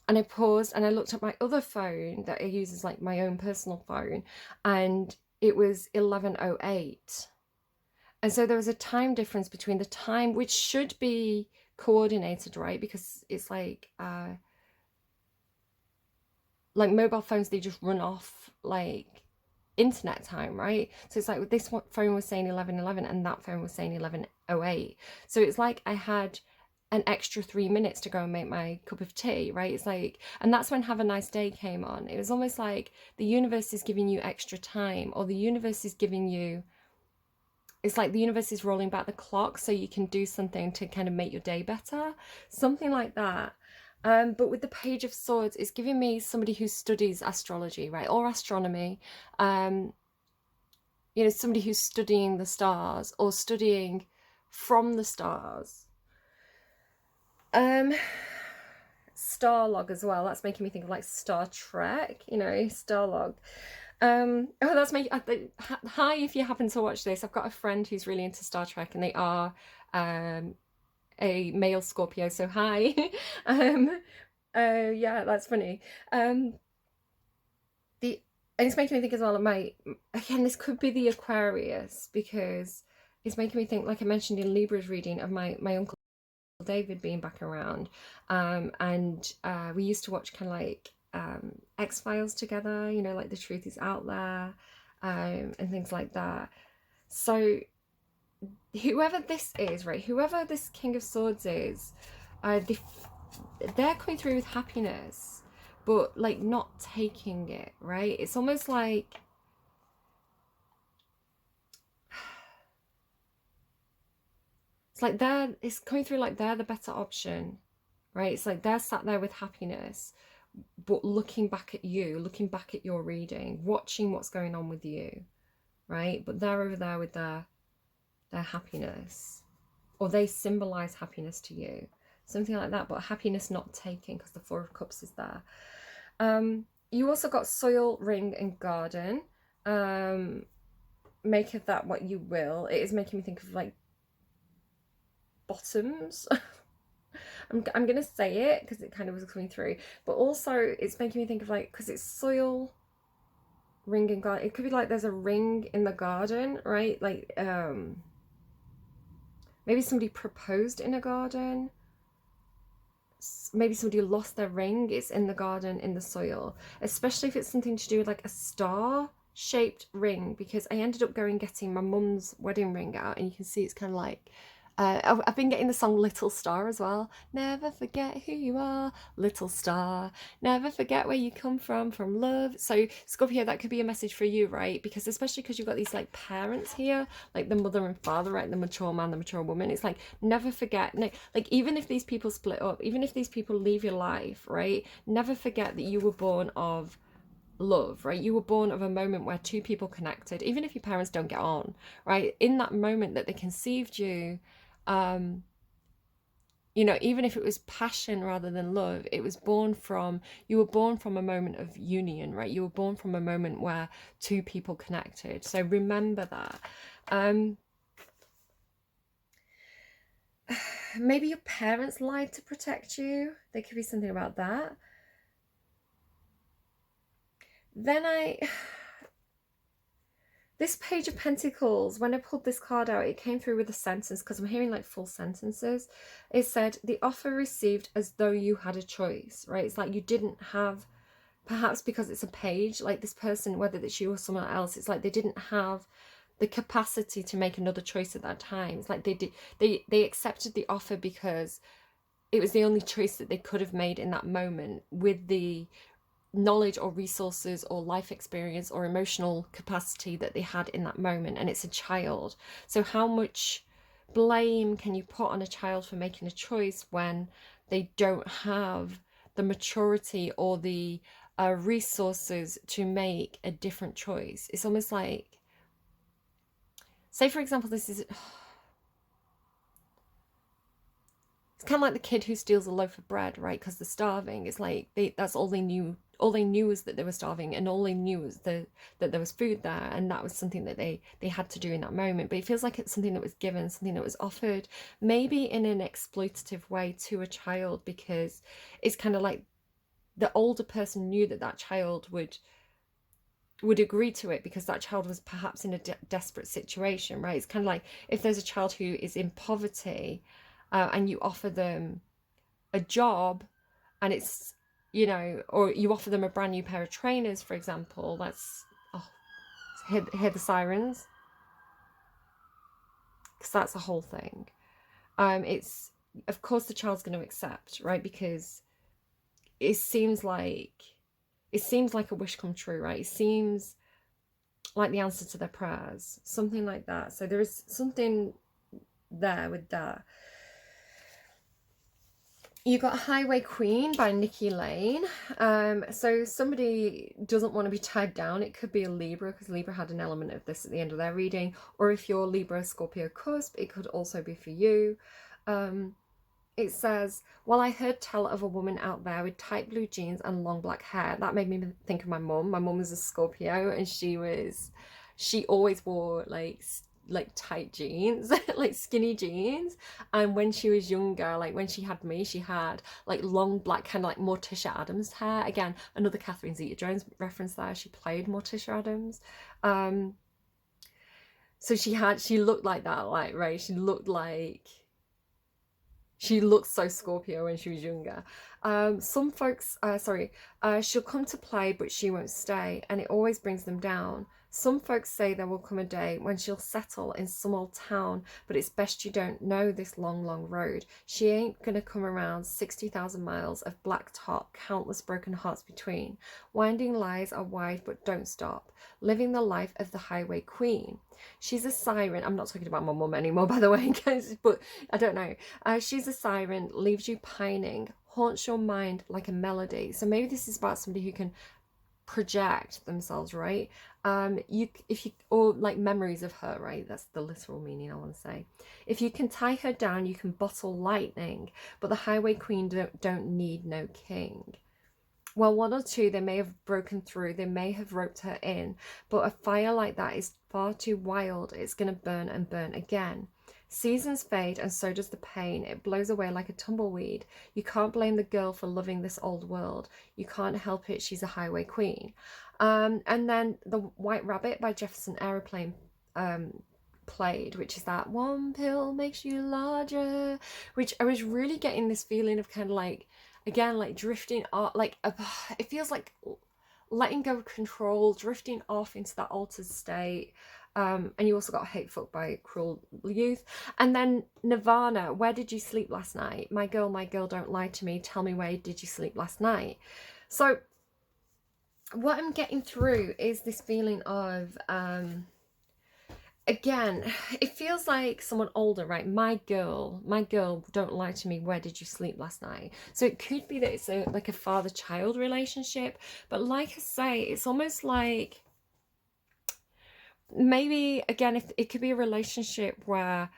and I paused and I looked at my other phone that I use as like my own personal phone, and it was 11:08. And so there was a time difference between the time, which should be coordinated, right? Because it's like mobile phones, they just run off like internet time, right? So it's like this phone was saying 11:11 and that phone was saying 11:08. So it's like I had an extra 3 minutes to go and make my cup of tea, right? It's like, and that's when Have a Nice Day came on. It was almost like the universe is giving you extra time, or the universe is giving you, it's like the universe is rolling back the clock so you can do something to kind of make your day better, something like that. But with the Page of Swords, it's giving me somebody who studies astrology, right, or astronomy, you know, somebody who's studying the stars or studying from the stars. Starlog as well. That's making me think of like Star Trek, you know, Starlog. Oh, that's making. Hi, if you happen to watch this, I've got a friend who's really into Star Trek, and they are a male Scorpio. So hi. Yeah, that's funny. The and it's making me think as well of my, again, this could be the Aquarius, because it's making me think, like I mentioned in Libra's reading, of my uncle David being back around, and we used to watch kind of like X-Files together, you know, like The Truth Is Out There, and things like that. So whoever this is, right, whoever this King of Swords is, they're coming through with happiness, but like not taking it, right? It's almost like it's coming through like they're the better option, right? It's like they're sat there with happiness, but looking back at you, looking back at your reading, watching what's going on with you, right? But they're over there with their happiness, or they symbolize happiness to you, something like that. But happiness not taken, because the Four of Cups is there. You also got soil, ring, and garden. Make of that what you will. It is making me think of like bottoms. I'm gonna say it because it kind of was coming through, but also it's making me think of like, because it's soil, ring, and garden. It could be like there's a ring in the garden, right? Like maybe somebody proposed in a garden. Maybe somebody lost their ring. It's in the garden, in the soil, especially if it's something to do with like a star shaped ring, because I ended up getting my mum's wedding ring out, and you can see it's kind of like I've been getting the song Little Star as well. Never forget who you are, little star. Never forget where you come from love. So Scorpio, that could be a message for you, right? Because especially because you've got these like parents here, like the mother and father, right? The mature man, the mature woman. It's like, never forget, like even if these people split up, even if these people leave your life, right? Never forget that you were born of love, right? You were born of a moment where two people connected, even if your parents don't get on, right? In that moment that they conceived you, you know, even if it was passion rather than love, you were born from a moment of union, right? You were born from a moment where two people connected. So remember that. Maybe your parents lied to protect you. There could be something about that. Then this Page of Pentacles, when I pulled this card out, it came through with a sentence, because I'm hearing like full sentences. It said, the offer received as though you had a choice, right? It's like you didn't have, perhaps because it's a page, like this person, whether it's you or someone else, it's like they didn't have the capacity to make another choice at that time. It's like they accepted the offer because it was the only choice that they could have made in that moment, with the knowledge or resources or life experience or emotional capacity that they had in that moment. And it's a child, so how much blame can you put on a child for making a choice when they don't have the maturity or the resources to make a different choice? It's almost like, say for example, it's kind of like the kid who steals a loaf of bread, right? Because they're starving. It's like that's all they knew. All they knew was that they were starving, and all they knew was that there was food there, and that was something that they had to do in that moment. But it feels like it's something that was given, something that was offered, maybe in an exploitative way to a child, because it's kind of like the older person knew that child would agree to it, because that child was perhaps in a desperate situation, right? It's kind of like if there's a child who is in poverty, and you offer them a job, and it's, you know, or you offer them a brand new pair of trainers, for example. That's, oh, hear the sirens, because that's the whole thing. It's, of course the child's going to accept, right? Because it seems like a wish come true, right? It seems like the answer to their prayers, something like that. So there is something there with that. You got Highway Queen by Nikki Lane. So somebody doesn't want to be tied down. It could be a Libra, because Libra had an element of this at the end of their reading. Or if you're Libra, Scorpio, Cusp, it could also be for you. it says, well, I heard tell of a woman out there with tight blue jeans and long black hair. That made me think of my mum. My mum was a Scorpio, and she always wore like tight jeans, like skinny jeans. And when she was younger, like when she had me, she had like long black, kind of like Morticia Adams hair. Again, another Catherine Zeta-Jones reference there. She played Morticia Adams. So she looked like that, like, right? She looked so Scorpio when she was younger. Some folks, she'll come to play, but she won't stay, and it always brings them down. Some folks say there will come a day when she'll settle in some old town, but it's best you don't know this long, long road. She ain't gonna come around 60,000 miles of black top, countless broken hearts between. Winding lies are wide, but don't stop. Living the life of the highway queen. She's a siren. I'm not talking about my mum anymore, by the way, guys, but I don't know. She's a siren, leaves you pining, haunts your mind like a melody. So maybe this is about somebody who can project themselves, right? Or like memories of her, right? That's the literal meaning I want to say. If you can tie her down, you can bottle lightning, but the highway queen don't need no king. Well, one or two, they may have broken through, they may have roped her in, but a fire like that is far too wild. It's going to burn and burn again. Seasons fade, and so does the pain. It blows away like a tumbleweed. You can't blame the girl for loving this old world. You can't help it. She's a highway queen. And then The White Rabbit by Jefferson Airplane played, which is that one pill makes you larger, which I was really getting this feeling of kind of like, again, like drifting off, like it feels like letting go of control, drifting off into that altered state. And you also got Hate Fuck by Cruel Youth. And then Nirvana, Where Did You Sleep Last Night? My girl, don't lie to me. Tell me, where did you sleep last night? So what I'm getting through is this feeling of, again, it feels like someone older, right? My girl, don't lie to me. Where did you sleep last night? So it could be that it's like a father-child relationship. But like I say, it's almost like, maybe again, if it could be a relationship where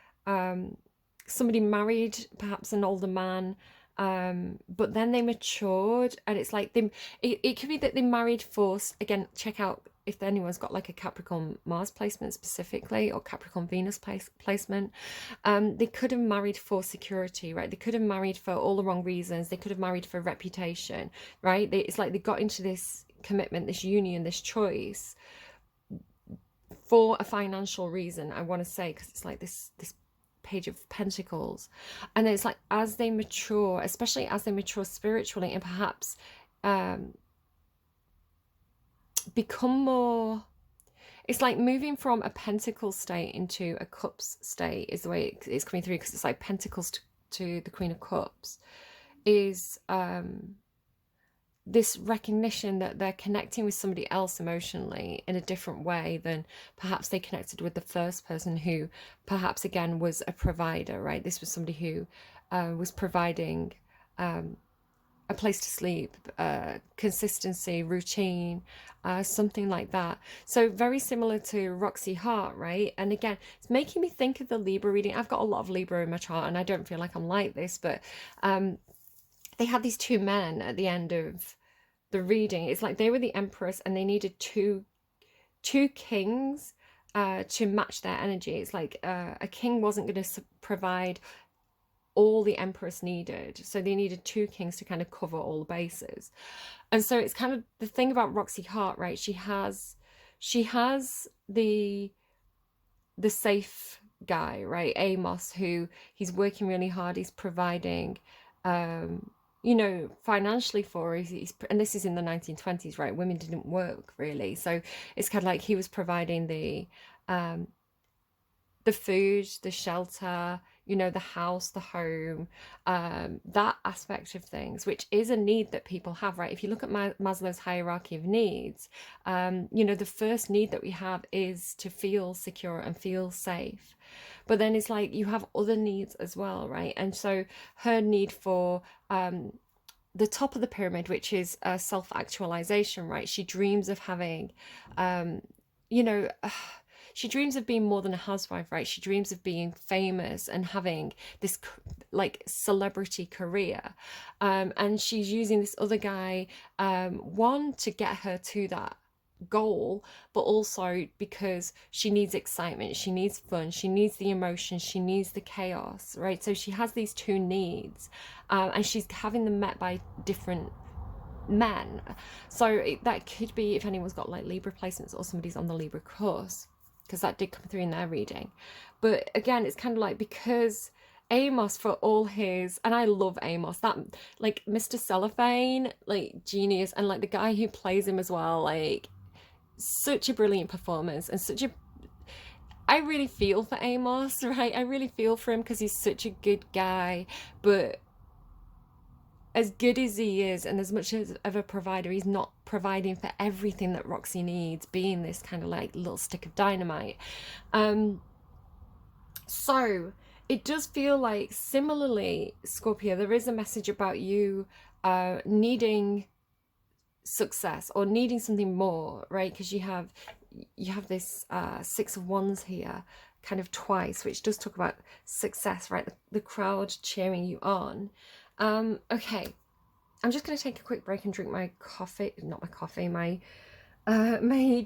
somebody married perhaps an older man, but then they matured, and it's like it could be that they married for, again, check out if anyone's got like a Capricorn Mars placement specifically, or Capricorn Venus placement. They could have married for security, right? They could have married for all the wrong reasons. They could have married for reputation, right? It's like they got into this commitment, this union, this choice for a financial reason, I want to say, because it's like this Page of Pentacles. And then it's like, as they mature, especially as they mature spiritually, and perhaps become more, it's like moving from a Pentacle state into a Cups state is the way it's coming through, because it's like Pentacles to the Queen of Cups is this recognition that they're connecting with somebody else emotionally in a different way than perhaps they connected with the first person, who perhaps again was a provider, right? This was somebody who was providing a place to sleep, consistency, routine, something like that. So very similar to Roxy Hart, right? And again, it's making me think of the Libra reading. I've got a lot of Libra in my chart, and I don't feel like I'm like this, but they had these two men at the end of the reading. It's like they were the Empress, and they needed two kings to match their energy. It's like a king wasn't going to provide all the Empress needed, so they needed two kings to kind of cover all the bases. And so it's kind of the thing about Roxy Hart, right? She has the safe guy, right? Amos, who he's working really hard, he's providing financially for, and this is in the 1920s, right? Women didn't work really, so it's kind of like he was providing the food, the shelter, the house, the home, that aspect of things, which is a need that people have, right? If you look at Maslow's hierarchy of needs, the first need that we have is to feel secure and feel safe. But then it's like you have other needs as well, right? And so her need for the top of the pyramid, which is self-actualization, right? She dreams of having, she dreams of being more than a housewife, right? She dreams of being famous and having this like celebrity career. And she's using this other guy, one, to get her to that goal, but also because she needs excitement, she needs fun, she needs the emotion, she needs the chaos, right? So she has these two needs, and she's having them met by different men. So that could be if anyone's got like Libra placements or somebody's on the Libra course, because that did come through in their reading. But again, it's kind of like, because Amos, for all his, and I love Amos, that like Mr. Cellophane, like genius, and like the guy who plays him as well, like such a brilliant performance, and such a, I really feel for Amos, right? I really feel for him because he's such a good guy, but as good as he is and as much as of a provider, he's not providing for everything that Roxy needs, being this kind of like little stick of dynamite. So it does feel like, similarly, Scorpio, there is a message about you needing success or needing something more, right? Because you have this Six of Wands here kind of twice, which does talk about success, right? The crowd cheering you on. Okay, I'm just going to take a quick break and drink my coffee, not my coffee, my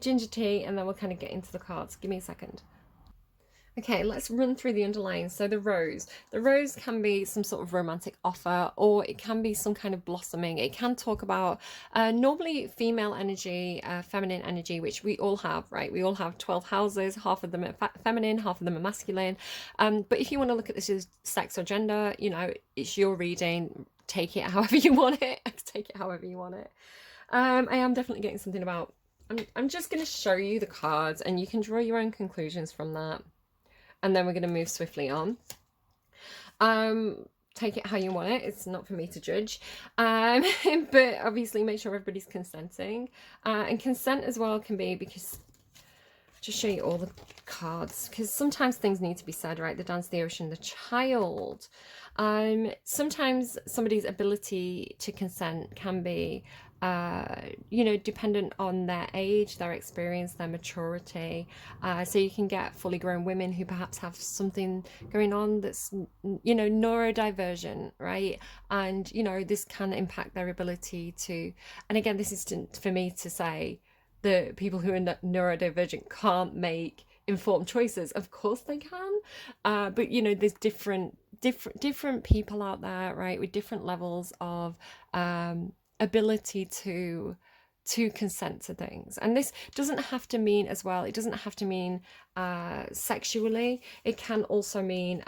ginger tea, and then we'll kind of get into the cards. Give me a second. Okay, let's run through the underlying. So the rose can be some sort of romantic offer, or it can be some kind of blossoming. It can talk about normally female energy, feminine energy, which we all have, right? We all have 12 houses, half of them are feminine, half of them are masculine. But if you want to look at this as sex or gender, you know, it's your reading. Take it however you want it. Take it however you want it. I am definitely getting something about, I'm just going to show you the cards and you can draw your own conclusions from that. And then we're going to move swiftly on. Take it how you want it. It's not for me to judge. But obviously make sure everybody's consenting. And consent as well can be, because just show you all the cards, because sometimes things need to be said, right? The dance, the ocean, the child. Sometimes somebody's ability to consent can be you know, dependent on their age, their experience, their maturity. So you can get fully grown women who perhaps have something going on that's, you know, neurodivergent, right? And, you know, this can impact their ability to, and again, this is for me to say the people who are neurodivergent can't make informed choices. Of course they can. But, you know, there's different people out there, right, with different levels of ability to consent to things. And this doesn't have to mean, as well, it doesn't have to mean sexually. It can also mean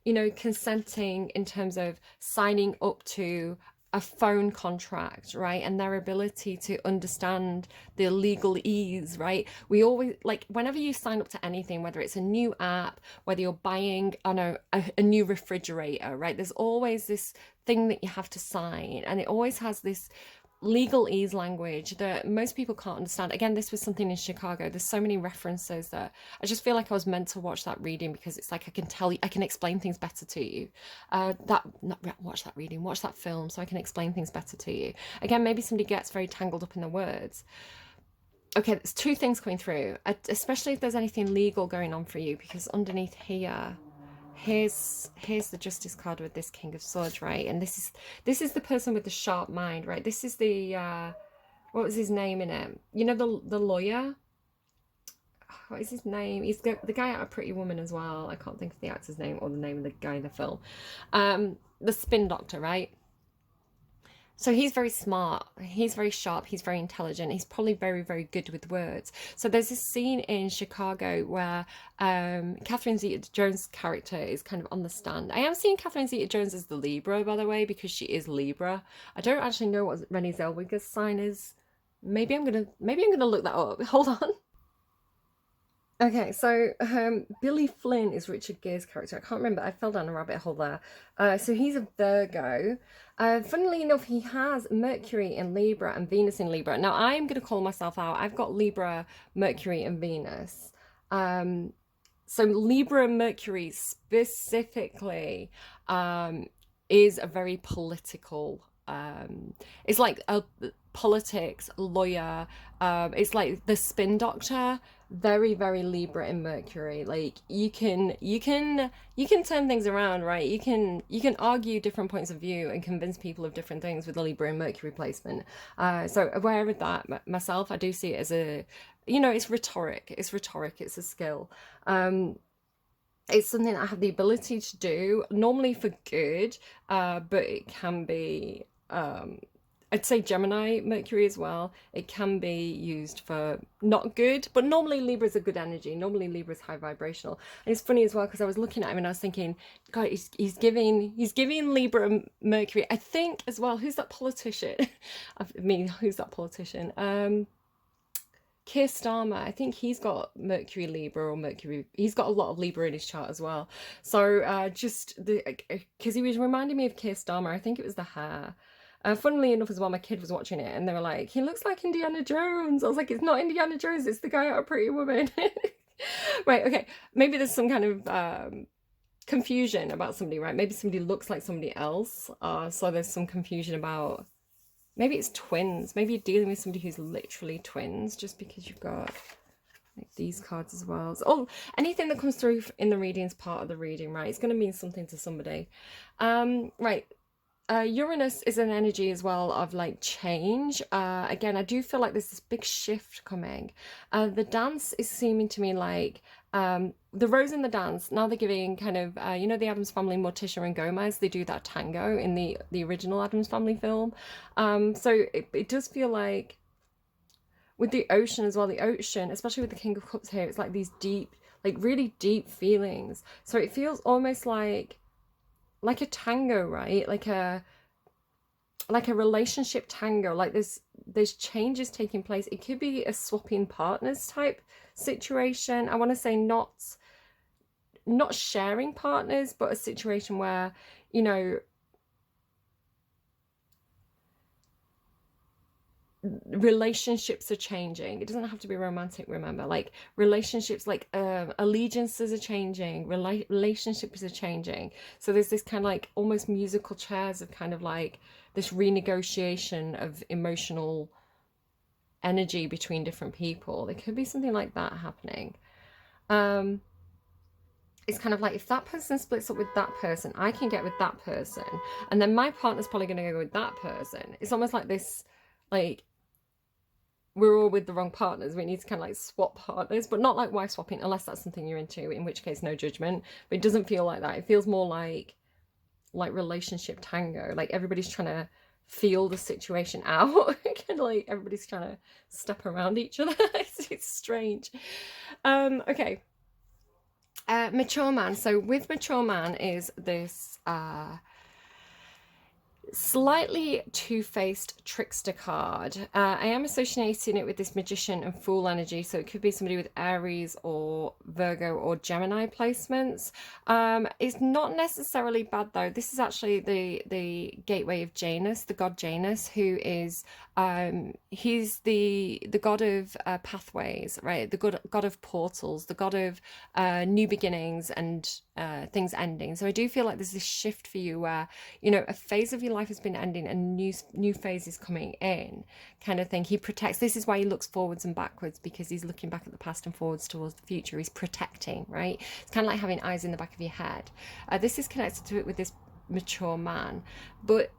you know, consenting in terms of signing up to a phone contract, right? And their ability to understand the legalese, right? We always, like, whenever you sign up to anything, whether it's a new app, whether you're buying, I know, a new refrigerator, right? There's always this thing that you have to sign, and it always has this legalese language that most people can't understand. Again, this was something in Chicago. There's so many references that I just feel like I was meant to watch that reading, because it's like I can tell you, I can explain things better to you. Watch that reading, watch that film, so I can explain things better to you. Again, maybe somebody gets very tangled up in the words. Okay, there's two things coming through, especially if there's anything legal going on for you, because underneath here, here's the Justice card with this King of Swords, right? And this is the person with the sharp mind, right? This is the what was his name in it? You know, the lawyer. What is his name? He's the guy out of Pretty Woman as well. I can't think of the actor's name or the name of the guy in the film. The spin doctor, right? So he's very smart, he's very sharp, he's very intelligent, he's probably very, very good with words. So there's this scene in Chicago where Catherine Zeta-Jones' character is kind of on the stand. I am seeing Catherine Zeta-Jones as the Libra, by the way, because she is Libra. I don't actually know what Renée Zellweger's sign is. Maybe I'm gonna look that up. Hold on. Okay, so Billy Flynn is Richard Gere's character. I can't remember. I fell down a rabbit hole there. So he's a Virgo. Funnily enough, he has Mercury in Libra and Venus in Libra. Now, I'm going to call myself out. I've got Libra, Mercury, and Venus. So Libra and Mercury specifically is a very political, it's like a politics, lawyer. It's like the spin doctor, very, very Libra in Mercury. Like you can turn things around, right? You can argue different points of view and convince people of different things with the Libra in Mercury placement. So aware of that myself, I do see it as a, it's rhetoric. It's rhetoric. It's a skill. It's something I have the ability to do, normally for good, but it can be, I'd say Gemini, Mercury as well. It can be used for not good, but normally Libra is a good energy. Normally Libra is high vibrational. And it's funny as well because I was looking at him and I was thinking, God, he's giving Libra Mercury. I think as well, who's that politician? I mean, who's that politician? Keir Starmer, I think he's got Mercury Libra or Mercury. He's got a lot of Libra in his chart as well. So because he was reminding me of Keir Starmer. I think it was the hair. Funnily enough as well, my kid was watching it and they were like, he looks like Indiana Jones. I was like, it's not Indiana Jones, it's the guy out of Pretty Woman. Right, okay. Maybe there's some kind of confusion about somebody, right? Maybe somebody looks like somebody else. So there's some confusion about, maybe it's twins. Maybe you're dealing with somebody who's literally twins, just because you've got like these cards as well. So, anything that comes through in the reading is part of the reading, right? It's going to mean something to somebody. Right. Uranus is an energy as well of like change. Again, I do feel like there's this big shift coming. The dance is seeming to me like the Rose in the Dance. Now they're giving kind of, the Addams Family, Morticia and Gomez, they do that tango in the original Addams Family film. So it does feel like with the ocean as well, the ocean, especially with the King of Cups here, it's like these deep, like really deep feelings. So it feels almost like a tango, right? Like a relationship tango. Like there's changes taking place. It could be a swapping partners type situation. I want to say not sharing partners, but a situation where, relationships are changing. It doesn't have to be romantic, remember. Like relationships, like allegiances are changing, relationships are changing. So there's this kind of like almost musical chairs of kind of like this renegotiation of emotional energy between different people. There could be something like that happening. It's kind of like if that person splits up with that person, I can get with that person, and then my partner's probably going to go with that person. It's almost like this, like we're all with the wrong partners. We need to kind of like swap partners, but not like wife swapping, unless that's something you're into, in which case no judgment. But it doesn't feel like that. It feels more like relationship tango. Like everybody's trying to feel the situation out. Kind of like everybody's trying to step around each other. It's strange. Okay. Mature man. So with mature man is this slightly two-faced trickster card. I am associating it with this magician and fool energy, so it could be somebody with Aries or Virgo or Gemini placements. It's not necessarily bad though. This is actually the gateway of Janus, the god Janus, who is he's the god of pathways, right? The god of portals, the god of new beginnings and things ending. So I do feel like there's this shift for you where, a phase of your life has been ending and new phase is coming in, kind of thing. He protects. This is why he looks forwards and backwards, because he's looking back at the past and forwards towards the future. He's protecting, right? It's kind of like having eyes in the back of your head. This is connected to it with this mature man, but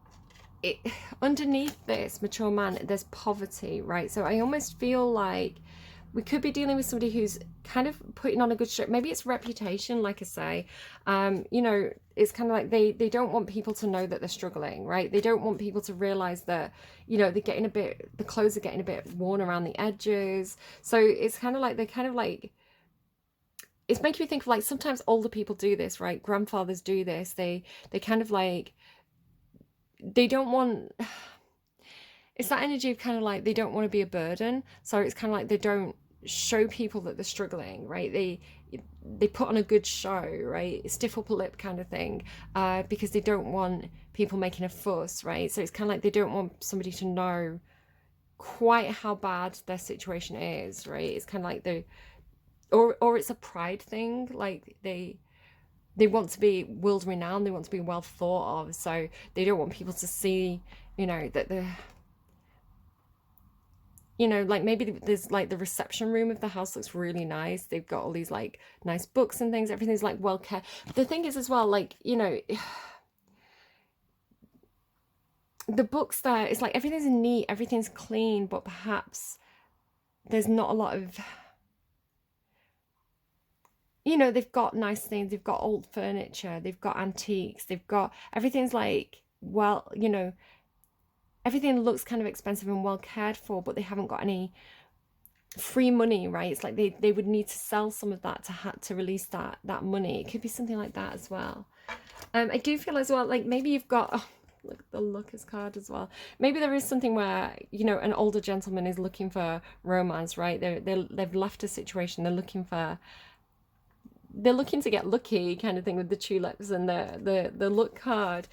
underneath this mature man, there's poverty, right? So I almost feel like we could be dealing with somebody who's kind of putting on a good show. Maybe it's reputation, like I say. It's kind of like they don't want people to know that they're struggling, right? They don't want people to realize that, they're getting the clothes are getting a bit worn around the edges. So it's kind of like, it's making me think of like, sometimes older people do this, right? Grandfathers do this. They kind of like, they don't want, it's that energy of kind of like, they don't want to be a burden. So it's kind of like, they don't show people that they're struggling, right? They put on a good show, right? Stiff upper lip kind of thing, because they don't want people making a fuss, right? So it's kind of like they don't want somebody to know quite how bad their situation is, right? It's kind of like or it's a pride thing, like they want to be world renowned, they want to be well thought of, so they don't want people to see, that they're you know, like maybe there's like the reception room of the house looks really nice. They've got all these like nice books and things. Everything's like well cared. The thing is as well, like, you know, the books there, it's like everything's neat, everything's clean, but perhaps there's not a lot of, you know, they've got nice things, they've got old furniture, they've got antiques, they've got, everything's like, well, you know, everything looks kind of expensive and well cared for, but they haven't got any free money, right? It's like they would need to sell some of that to release that money. It could be something like that as well. I do feel as well, like maybe you've got, oh, look at the Lucas card as well. Maybe there is something where, you know, an older gentleman is looking for romance, right? They've left a situation, they're looking to get lucky, kind of thing, with the tulips and the luck card.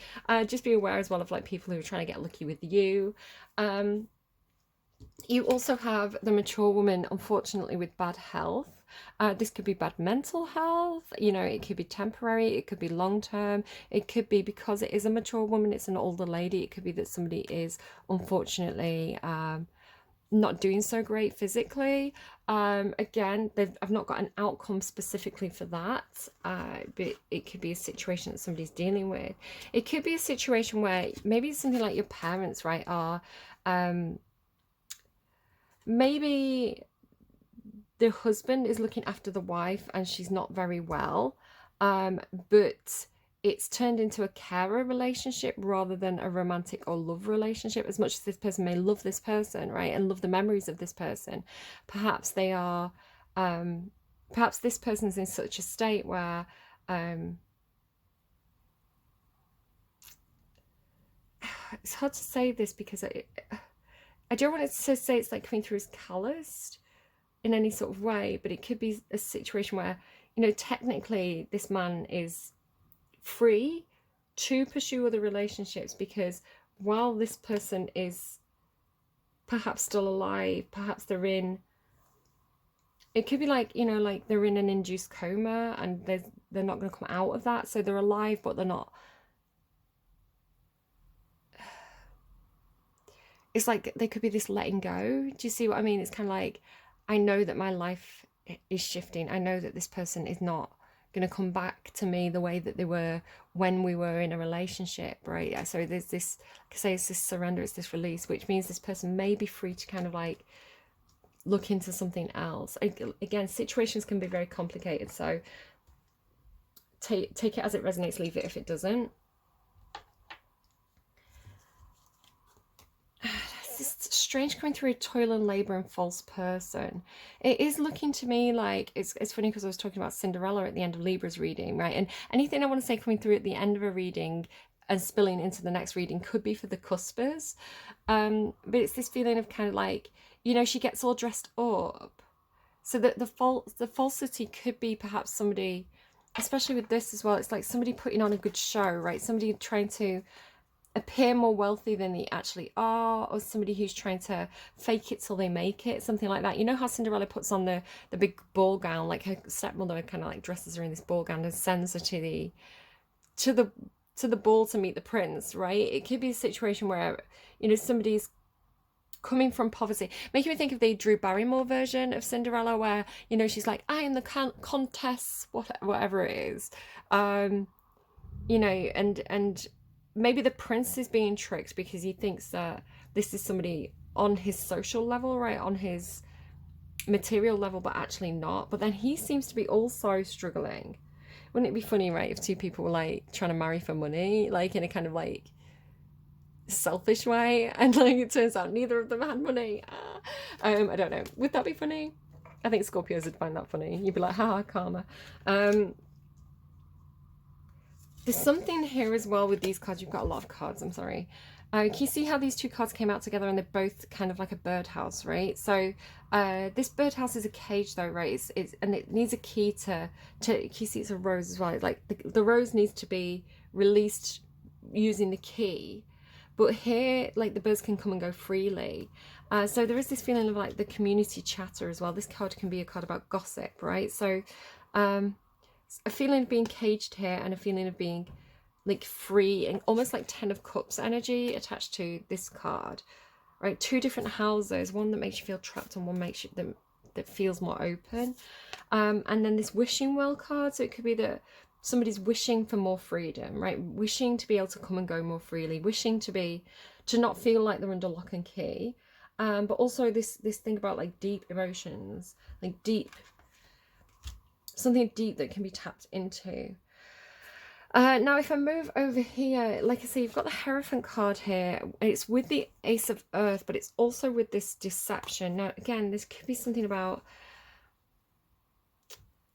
Just be aware as well of like people who are trying to get lucky with you. You also have the mature woman, unfortunately, with bad health. This could be bad mental health, you know, it could be temporary, it could be long term, it could be because it is a mature woman, it's an older lady, it could be that somebody is unfortunately not doing so great physically. Again, I've not got an outcome specifically for that, but it could be a situation that somebody's dealing with. It could be a situation where maybe something like your parents, right, are maybe the husband is looking after the wife and she's not very well, but it's turned into a carer relationship rather than a romantic or love relationship. As much as this person may love this person, right, and love the memories of this person, perhaps they are, perhaps this person's in such a state where, it's hard to say this because I don't want it to say it's like coming through as calloused in any sort of way, but it could be a situation where, you know, technically this man is free to pursue other relationships because while this person is perhaps still alive, perhaps they're in, it could be like, you know, like they're in an induced coma and they're not going to come out of that, so they're alive but they're not. It's like they could be this letting go. Do you see what I mean? It's kind of like, I know that my life is shifting. I know that this person is not going to come back to me the way that they were when we were in a relationship, right? So there's this, like I say, it's this surrender, it's this release, which means this person may be free to kind of like look into something else. Again, situations can be very complicated, so take it as it resonates, leave it if it doesn't. It's strange coming through a toil and labor and false person. It is looking to me like, it's funny because I was talking about Cinderella at the end of Libra's reading, right? And anything I want to say coming through at the end of a reading and spilling into the next reading could be for the cuspers. But it's this feeling of kind of like, you know, she gets all dressed up. So that the falsity could be perhaps somebody, especially with this as well, it's like somebody putting on a good show, right? Somebody trying to appear more wealthy than they actually are, or somebody who's trying to fake it till they make it, something like that. You know how Cinderella puts on the big ball gown, like her stepmother kind of like dresses her in this ball gown and sends her to the ball to meet the prince, right? It could be a situation where, you know, somebody's coming from poverty, making me think of the Drew Barrymore version of Cinderella where, you know, she's like, I am the contest, whatever it is, you know, and maybe the prince is being tricked because he thinks that this is somebody on his social level, right, on his material level, but actually not. But then he seems to be also struggling. Wouldn't it be funny, right, if two people were like trying to marry for money, like in a kind of like selfish way, and like it turns out neither of them had money? I don't know, would that be funny? I think Scorpios would find that funny. You'd be like, haha, karma. There's something here as well with these cards. You've got a lot of cards, I'm sorry. Can you see how these two cards came out together and they're both kind of like a birdhouse, right? So this birdhouse is a cage though, right? And it needs a key to can you see it's a rose as well? Like the rose needs to be released using the key. But here, like the birds can come and go freely. So there is this feeling of like the community chatter as well. This card can be a card about gossip, right? So a feeling of being caged here and a feeling of being like free and almost like 10 of Cups energy attached to this card. right? Two different houses, one that makes you feel trapped and one makes you that feels more open. And then this wishing well card, so it could be that somebody's wishing for more freedom, right? Wishing to be able to come and go more freely, wishing to not feel like they're under lock and key. But also this thing about like deep emotions, like something deep that can be tapped into. Now, if I move over here, like I say, you've got the Hierophant card here. It's with the Ace of Earth, but it's also with this deception. Now, again, this could be something about,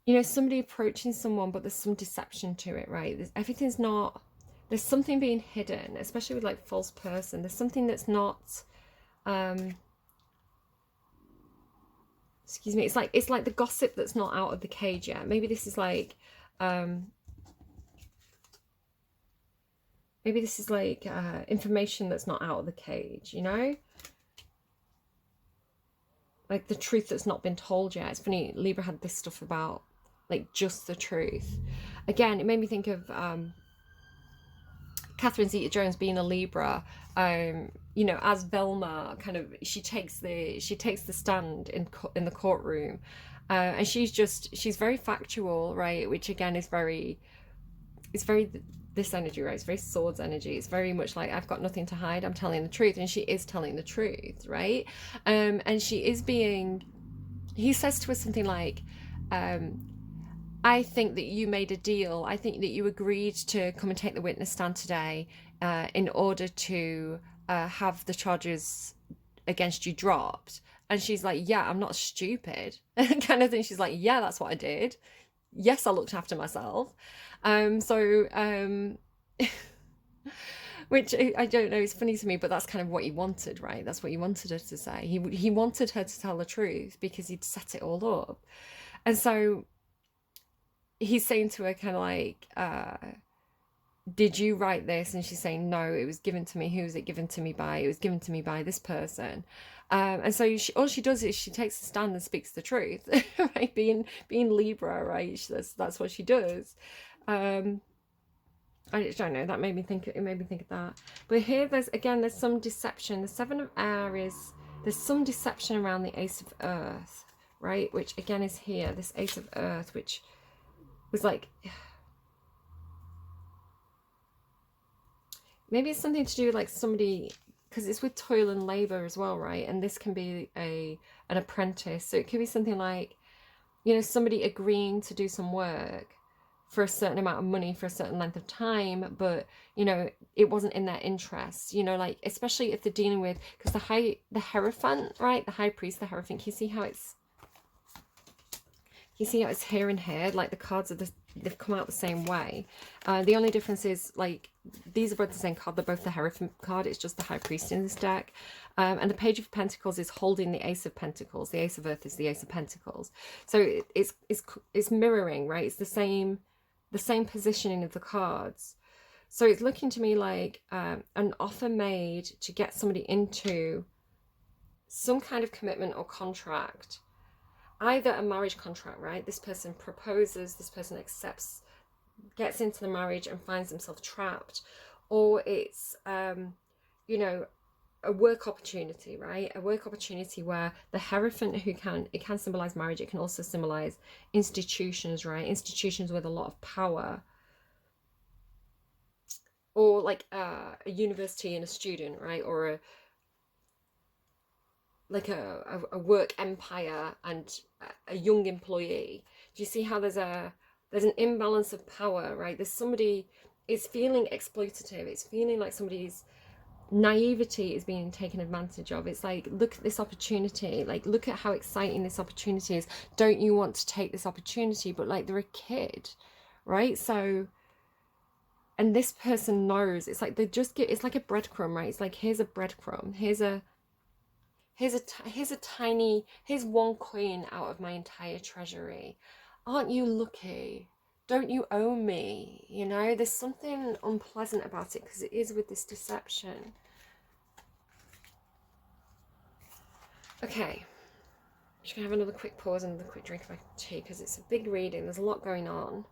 you know, somebody approaching someone, but there's some deception to it, right? Everything's not, there's something being hidden, especially with like false person. There's something that's not, excuse me, it's like the gossip that's not out of the cage yet. Maybe this is like, maybe this is like information that's not out of the cage, you know? Like the truth that's not been told yet. It's funny, Libra had this stuff about like just the truth. Again, it made me think of Catherine Zeta-Jones being a Libra. You know, as Velma, kind of, she takes the stand in the courtroom, and she's very factual, right? Which again is very, it's very this energy, right? It's very swords energy. It's very much like, I've got nothing to hide, I'm telling the truth. And she is telling the truth, right? And she is being, he says to her something like, I think that you made a deal. I think that you agreed to come and take the witness stand today in order to have the charges against you dropped. And she's like, yeah, I'm not stupid. Kind of thing. She's like, yeah, that's what I did. Yes, I looked after myself. Which I don't know, it's funny to me, but that's kind of what he wanted, right? That's what he wanted her to say. He wanted her to tell the truth because he'd set it all up. And so he's saying to her kind of like, did you write this? And she's saying, no, it was given to me. Who was it given to me by? It was given to me by this person. And so all she does is she takes a stand and speaks the truth, right? Being Libra, right? That's what she does. I don't know. That made me think. It made me think of that. But here, there's some deception. The Seven of Air is, there's some deception around the Ace of Earth, right? Which again is here. This Ace of Earth, which was like, maybe it's something to do with like somebody, because it's with toil and labor as well, right? And this can be an apprentice, so it could be something like, you know, somebody agreeing to do some work for a certain amount of money for a certain length of time, but you know, it wasn't in their interest, you know, like especially if they're dealing with, because the Hierophant, right, the High Priest, the Hierophant, can you see how it's here and here, like the cards are they've come out the same way. The only difference is like these are both the same card, they're both the Hierophant card, it's just the High Priest in this deck. And the Page of Pentacles is holding the Ace of Pentacles, the Ace of Earth is the Ace of Pentacles, so it's mirroring, right? It's the same positioning of the cards. So it's looking to me like an offer made to get somebody into some kind of commitment or contract, either a marriage contract, right? This person proposes, this person accepts, gets into the marriage and finds themselves trapped, or it's you know, a work opportunity, right? A work opportunity where the Hierophant, it can symbolize marriage, it can also symbolize institutions, right? Institutions with a lot of power, or like a university and a student, right? Or a work empire and a young employee. Do you see how there's an imbalance of power, right? There's somebody, it's feeling exploitative, it's feeling like somebody's naivety is being taken advantage of. It's like, look at this opportunity, like look at how exciting this opportunity is, don't you want to take this opportunity? But like, they're a kid, right? So, and this person knows, it's like they just get, it's like a breadcrumb, right? It's like, here's a breadcrumb, here's one coin out of my entire treasury. Aren't you lucky? Don't you owe me? You know, there's something unpleasant about it because it is with this deception. Okay, I'm just gonna have another quick pause and another quick drink of my tea because it's a big reading. There's a lot going on.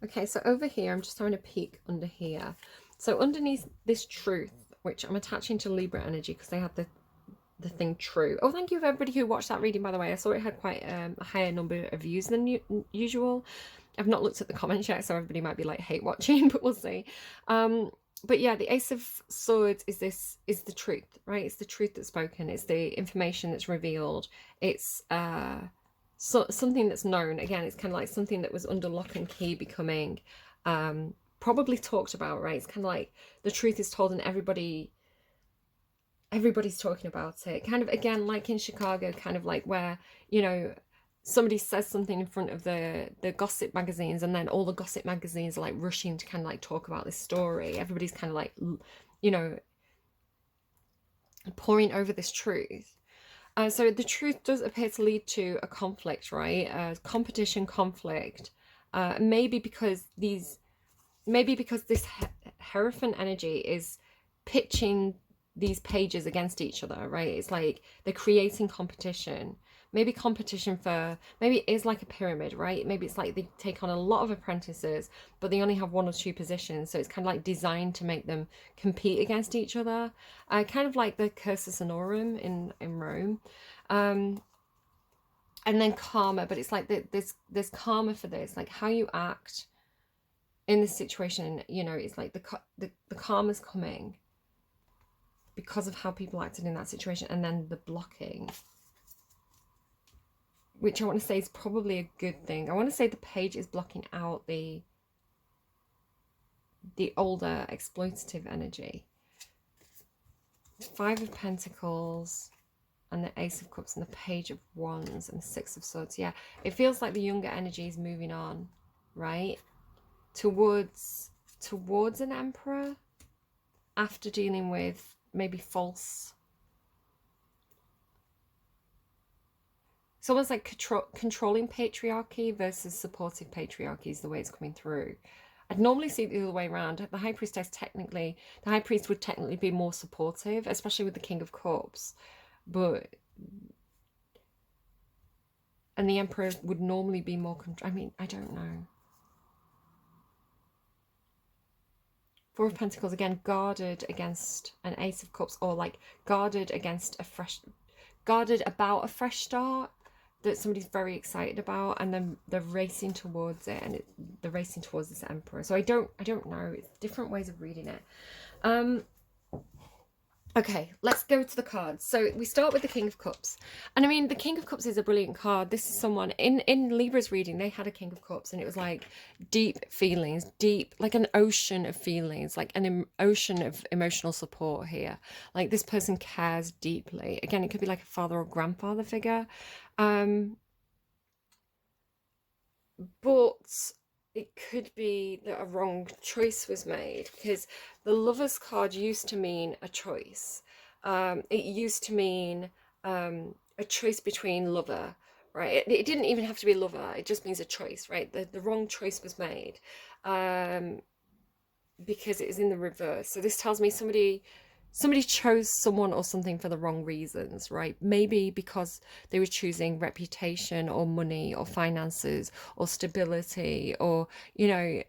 Okay, so over here, I'm just having a peek under here. So underneath this truth, which I'm attaching to Libra energy because they have the thing true. Oh, thank you for everybody who watched that reading, by the way. I saw it had quite a higher number of views than usual. I've not looked at the comments yet, so everybody might be like hate watching, but we'll see. But yeah, the Ace of Swords is the truth, right? It's the truth that's spoken. It's the information that's revealed. It's something that's known. Again, it's kind of like something that was under lock and key becoming probably talked about, right? It's kind of like the truth is told and everybody's talking about it. Kind of, again, like in Chicago, kind of like where, you know, somebody says something in front of the gossip magazines, and then all the gossip magazines are like rushing to kind of like talk about this story. Everybody's kind of like, you know, pouring over this truth. So the truth does appear to lead to a conflict, right? Competition, conflict. Maybe because this Hierophant energy is pitching these pages against each other, right? It's like they're creating competition. Maybe maybe it is like a pyramid, right? Maybe it's like they take on a lot of apprentices, but they only have 1 or 2 positions. So it's kind of like designed to make them compete against each other. Kind of like the Cursus Honorum in Rome. And then karma, but it's like there's karma for this, like how you act in this situation, you know, it's like the karma's coming because of how people acted in that situation, and then the blocking, which I want to say is probably a good thing. I want to say the page is blocking out the older exploitative energy. 5 of Pentacles and the Ace of Cups and the Page of Wands and the 6 of Swords. Yeah, it feels like the younger energy is moving on, right? Towards an Emperor after dealing with maybe false. It's almost like controlling patriarchy versus supportive patriarchy is the way it's coming through. I'd normally see it the other way around. The High Priestess the High Priest would technically be more supportive, especially with the King of Cups. And the Emperor would normally be more I mean, I don't know. 4 of Pentacles, again, guarded against an Ace of Cups, or like guarded about a fresh start that somebody's very excited about, and then they're racing towards it, and they're racing towards this Emperor. So I don't know. It's different ways of reading it. Okay, let's go to the cards. So we start with the King of Cups. And I mean, the King of Cups is a brilliant card. This is someone, in Libra's reading, they had a King of Cups, and it was like deep feelings, like an ocean of feelings, like an ocean of emotional support here. Like this person cares deeply. Again, it could be like a father or grandfather figure. But it could be that a wrong choice was made, because the Lover's card used to mean a choice. It used to mean a choice between lover, right? It didn't even have to be lover. It just means a choice, right? The wrong choice was made because it is in the reverse. So this tells me somebody chose someone or something for the wrong reasons, right? Maybe because they were choosing reputation or money or finances or stability, or, you know,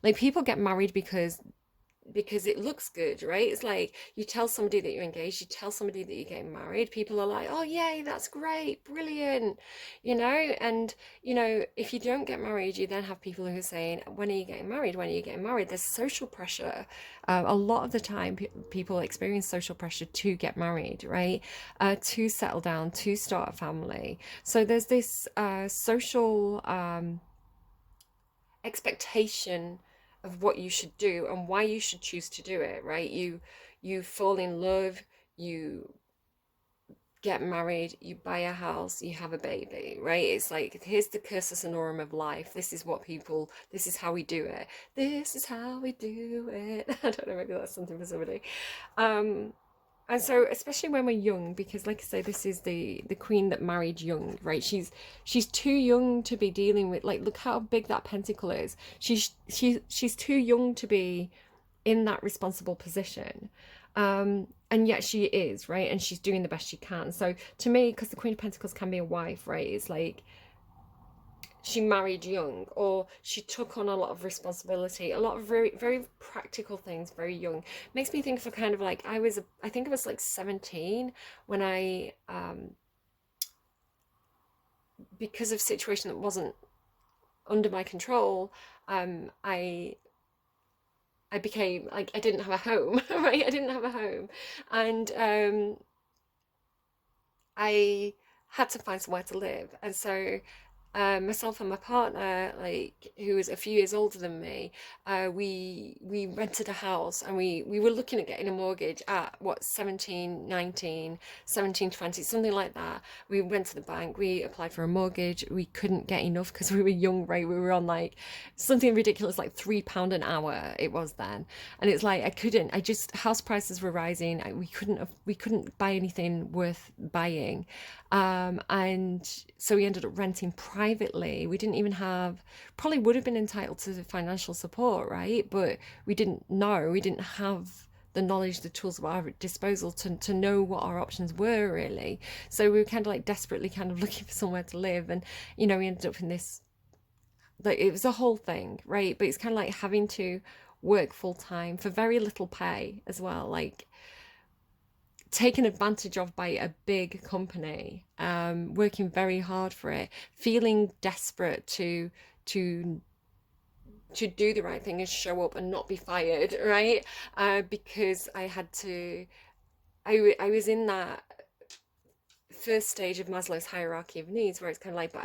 like people get married because it looks good, right? It's like you tell somebody that you're engaged, you tell somebody that you're getting married, people are like, oh yay, that's great, brilliant, you know. And you know, if you don't get married, you then have people who are saying, when are you getting married, when are you getting married? There's social pressure. A lot of the time people experience social pressure to get married, right? To settle down, to start a family. So there's this social expectation of what you should do and why you should choose to do it, right? You fall in love, you get married, you buy a house, you have a baby, right? It's like, here's the cursus honorum of life. This is how we do it. This is how we do it. I don't know, maybe that's something for somebody. And so, especially when we're young, because like I say, this is the queen that married young, right? She's too young to be dealing with, like, look how big that pentacle is. She's too young to be in that responsible position. And yet she is, right? And she's doing the best she can. So to me, because the Queen of Pentacles can be a wife, right? It's like she married young, or she took on a lot of responsibility, a lot of very, very practical things very young. Makes me think of a kind of like, I think I was like 17 when because of a situation that wasn't under my control, I became like, I didn't have a home, right? I didn't have a home. And I had to find somewhere to live. And so myself and my partner, like, who was a few years older than me, we rented a house, and we were looking at getting a mortgage at what, 17, 19, 17, 20, something like that. We went to the bank, we applied for a mortgage, we couldn't get enough because we were young, right? We were on like something ridiculous, like £3 an hour it was then. And it's like, house prices were rising. We couldn't buy anything worth buying. And so we ended up renting privately. We didn't even probably would have been entitled to financial support, right? But we didn't know, we didn't have the knowledge, the tools at our disposal to know what our options were, really. So we were kind of like desperately kind of looking for somewhere to live. And, we ended up in this, like, it was a whole thing, right? But it's kind of like having to work full time for very little pay as well, like taken advantage of by a big company, working very hard for it, feeling desperate to do the right thing and show up and not be fired, right? Because I was in that first stage of Maslow's hierarchy of needs, where it's kind of like, but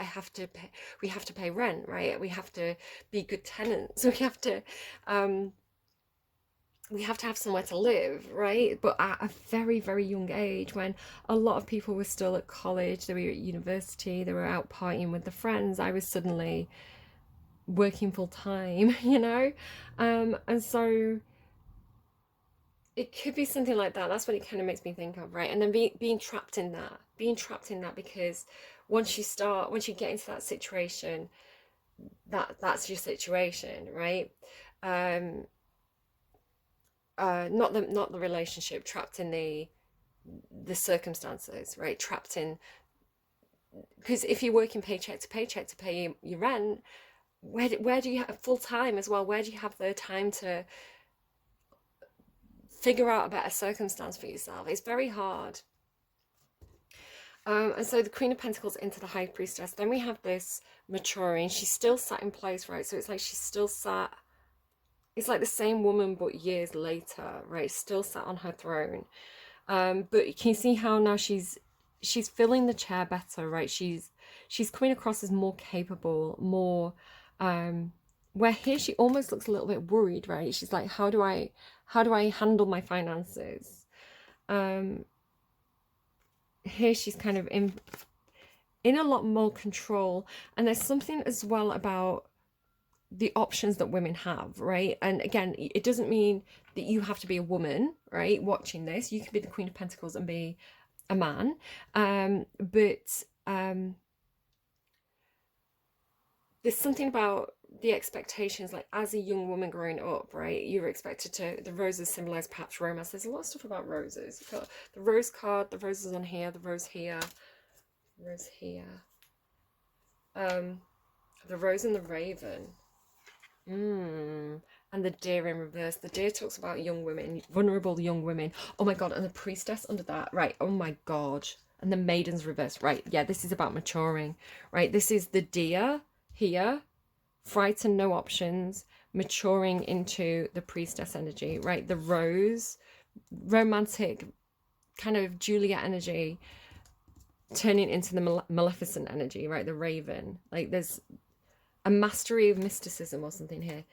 we have to pay rent, right? We have to be good tenants. We have to have somewhere to live, right? But at a very, very young age, when a lot of people were still at college, they were at university, they were out partying with their friends, I was suddenly working full time, and so it could be something like that. That's what it kind of makes me think of, right? And then being trapped in that, because once you get into that situation, that's your situation, right? Not the relationship, trapped in the circumstances, right? Trapped in, because if you're working paycheck to pay your rent, where do you have full time as well? Where do you have the time to figure out a better circumstance for yourself? It's very hard. And so the Queen of Pentacles into the High Priestess. Then we have this maturing. She's still sat in place, right? So it's like she's still sat. It's like the same woman, but years later, right? Still sat on her throne. But can you see how now she's filling the chair better, right? She's coming across as more capable, more where here she almost looks a little bit worried, right? She's like, how do I handle my finances? Here she's kind of in a lot more control. And there's something as well about the options that women have, right? And again, it doesn't mean that you have to be a woman, right, watching this. You could be the Queen of Pentacles and be a man. But there's something about the expectations, like as a young woman growing up, right? You're expected to, the roses symbolize perhaps romance. There's a lot of stuff about roses. You've got the rose card, the roses on here, the rose here, rose here, the rose and the raven. And the deer in reverse. The deer talks about young women, vulnerable young women. Oh my god, and the priestess under that. Right, oh my god. And the maiden's reverse. Right, yeah, this is about maturing. Right, this is the deer here, frightened, no options, maturing into the priestess energy. Right, the rose, romantic, kind of Juliet energy, turning into the Maleficent energy. Right, the raven. Like there's a mastery of mysticism or something here.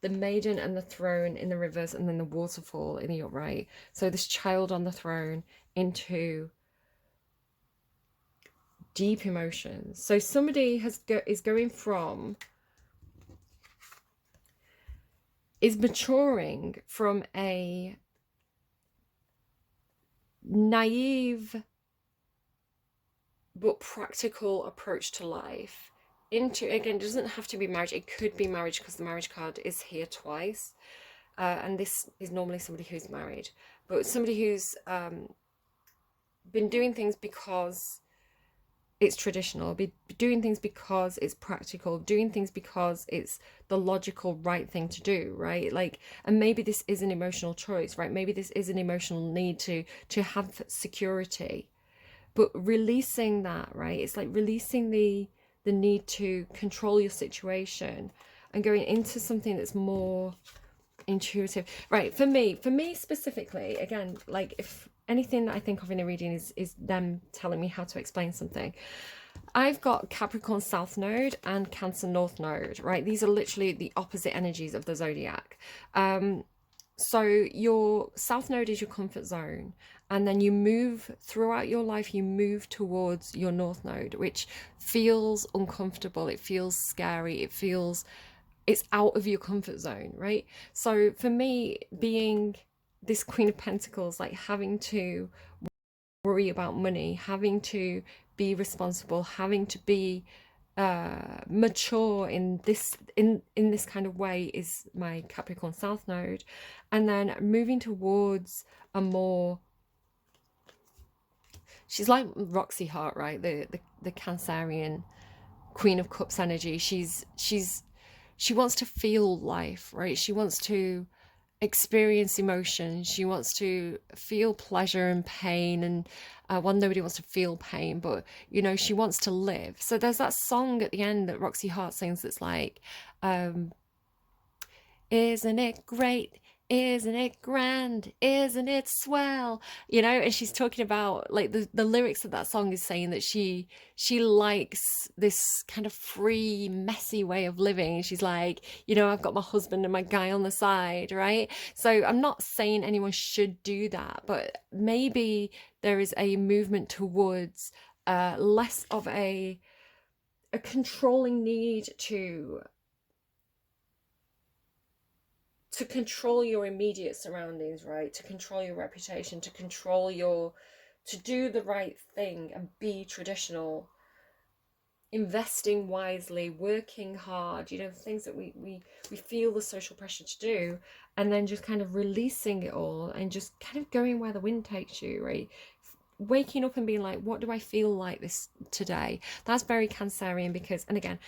The maiden and the throne in the reverse, and then the waterfall in the upright. So this child on the throne into deep emotions. So somebody is maturing from a naive but practical approach to life into, again, it doesn't have to be marriage, it could be marriage because the marriage card is here twice, and this is normally somebody who's married, but somebody who's been doing things because it's traditional, be doing things because it's practical, doing things because it's the logical right thing to do, right? Like, and maybe this is an emotional choice, right? Maybe this is an emotional need to have security, but releasing that, right? It's like releasing the need to control your situation and going into something that's more intuitive, right? For me specifically, again, like if anything that I think of in a reading is them telling me how to explain something. I've got Capricorn South Node and Cancer North Node, right? These are literally the opposite energies of the zodiac. So your South Node is your comfort zone, and then you move throughout your life, you move towards your North Node, which feels uncomfortable, it feels scary, it's out of your comfort zone, right? So for me, being this Queen of Pentacles, like having to worry about money, having to be responsible, having to be mature in this kind of way is my Capricorn South Node. And then moving towards a more, she's like Roxy Hart, right? The Cancerian Queen of Cups energy. She wants to feel life, right? She wants to experience emotion. She wants to feel pleasure and pain, and well, nobody wants to feel pain, but you know, she wants to live. So there's that song at the end that Roxy Hart sings that's like, isn't it great? Isn't it grand? Isn't it swell? You know, and she's talking about like the lyrics of that song is saying that she likes this kind of free, messy way of living. She's like, you know, I've got my husband and my guy on the side, right? So I'm not saying anyone should do that, but maybe there is a movement towards less of a controlling need to control your immediate surroundings, right? To control your reputation, to do the right thing and be traditional, investing wisely, working hard, you know, things that we feel the social pressure to do, and then just kind of releasing it all and just kind of going where the wind takes you, right? Waking up and being like, what do I feel like this today? That's very Cancerian because, and again,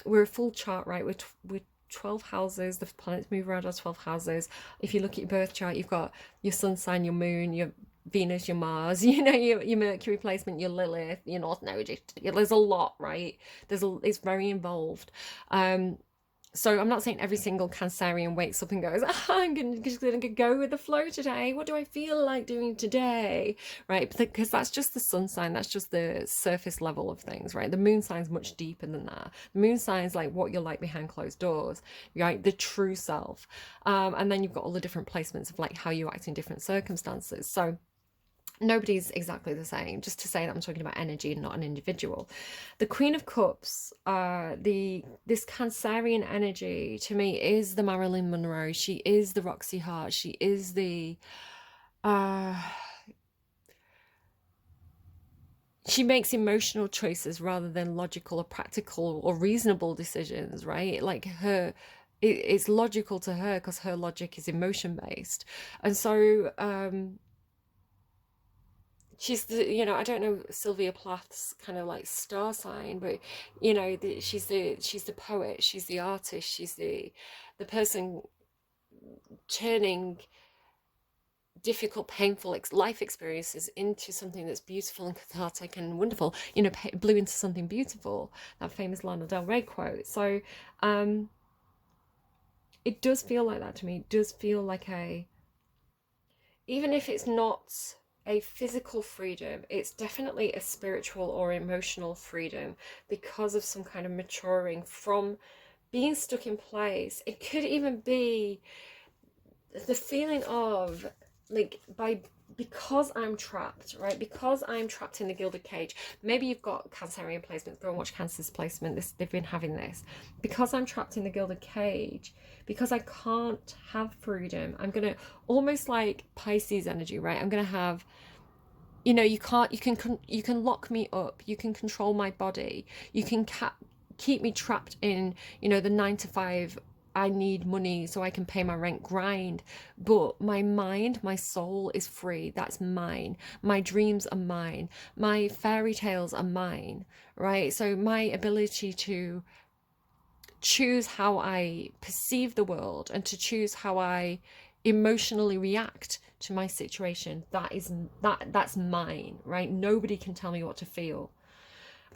we're a full chart, right? We're 12 houses, the planets move around our 12 houses. If you look at your birth chart, you've got your sun sign, your moon, your Venus, your Mars, you know, your Mercury placement, your Lilith, your North Node. There's a lot, right? It's very involved. So I'm not saying every single Cancerian wakes up and goes, I'm just going to go with the flow today. What do I feel like doing today? Right? Because that's just the sun sign. That's just the surface level of things, right? The moon sign's much deeper than that. The moon sign's like what you're like behind closed doors, right? The true self. And then you've got all the different placements of like how you act in different circumstances. So nobody's exactly the same, just to say that I'm talking about energy and not an individual. The Queen of Cups, this Cancerian energy to me is the Marilyn Monroe. She is the Roxy Hart. She is the she makes emotional choices rather than logical or practical or reasonable decisions, right? Like it's logical to her because her logic is emotion based. And so she's the, you know, I don't know Sylvia Plath's kind of like star sign, but you know, she's the poet, she's the artist, she's the person turning difficult, painful life experiences into something that's beautiful and cathartic and wonderful. You know, blue into something beautiful. That famous Lana Del Rey quote. So, it does feel like that to me. It does feel like even if it's not a physical freedom, it's definitely a spiritual or emotional freedom because of some kind of maturing from being stuck in place. It could even be the feeling of like because I'm trapped, right? Because I'm trapped in the gilded cage. Maybe you've got Cancerian placements. Go and watch Cancer's placement. They've been having this. Because I'm trapped in the gilded cage, because I can't have freedom, I'm gonna almost like Pisces energy, right? I'm gonna have, you know, you can lock me up, you can control my body, you can keep me trapped in, you know, the 9 to 5 I need money so I can pay my rent grind. But my mind, my soul is free. That's mine. My dreams are mine. My fairy tales are mine, right? So my ability to choose how I perceive the world and to choose how I emotionally react to my situation, that's mine, right? Nobody can tell me what to feel.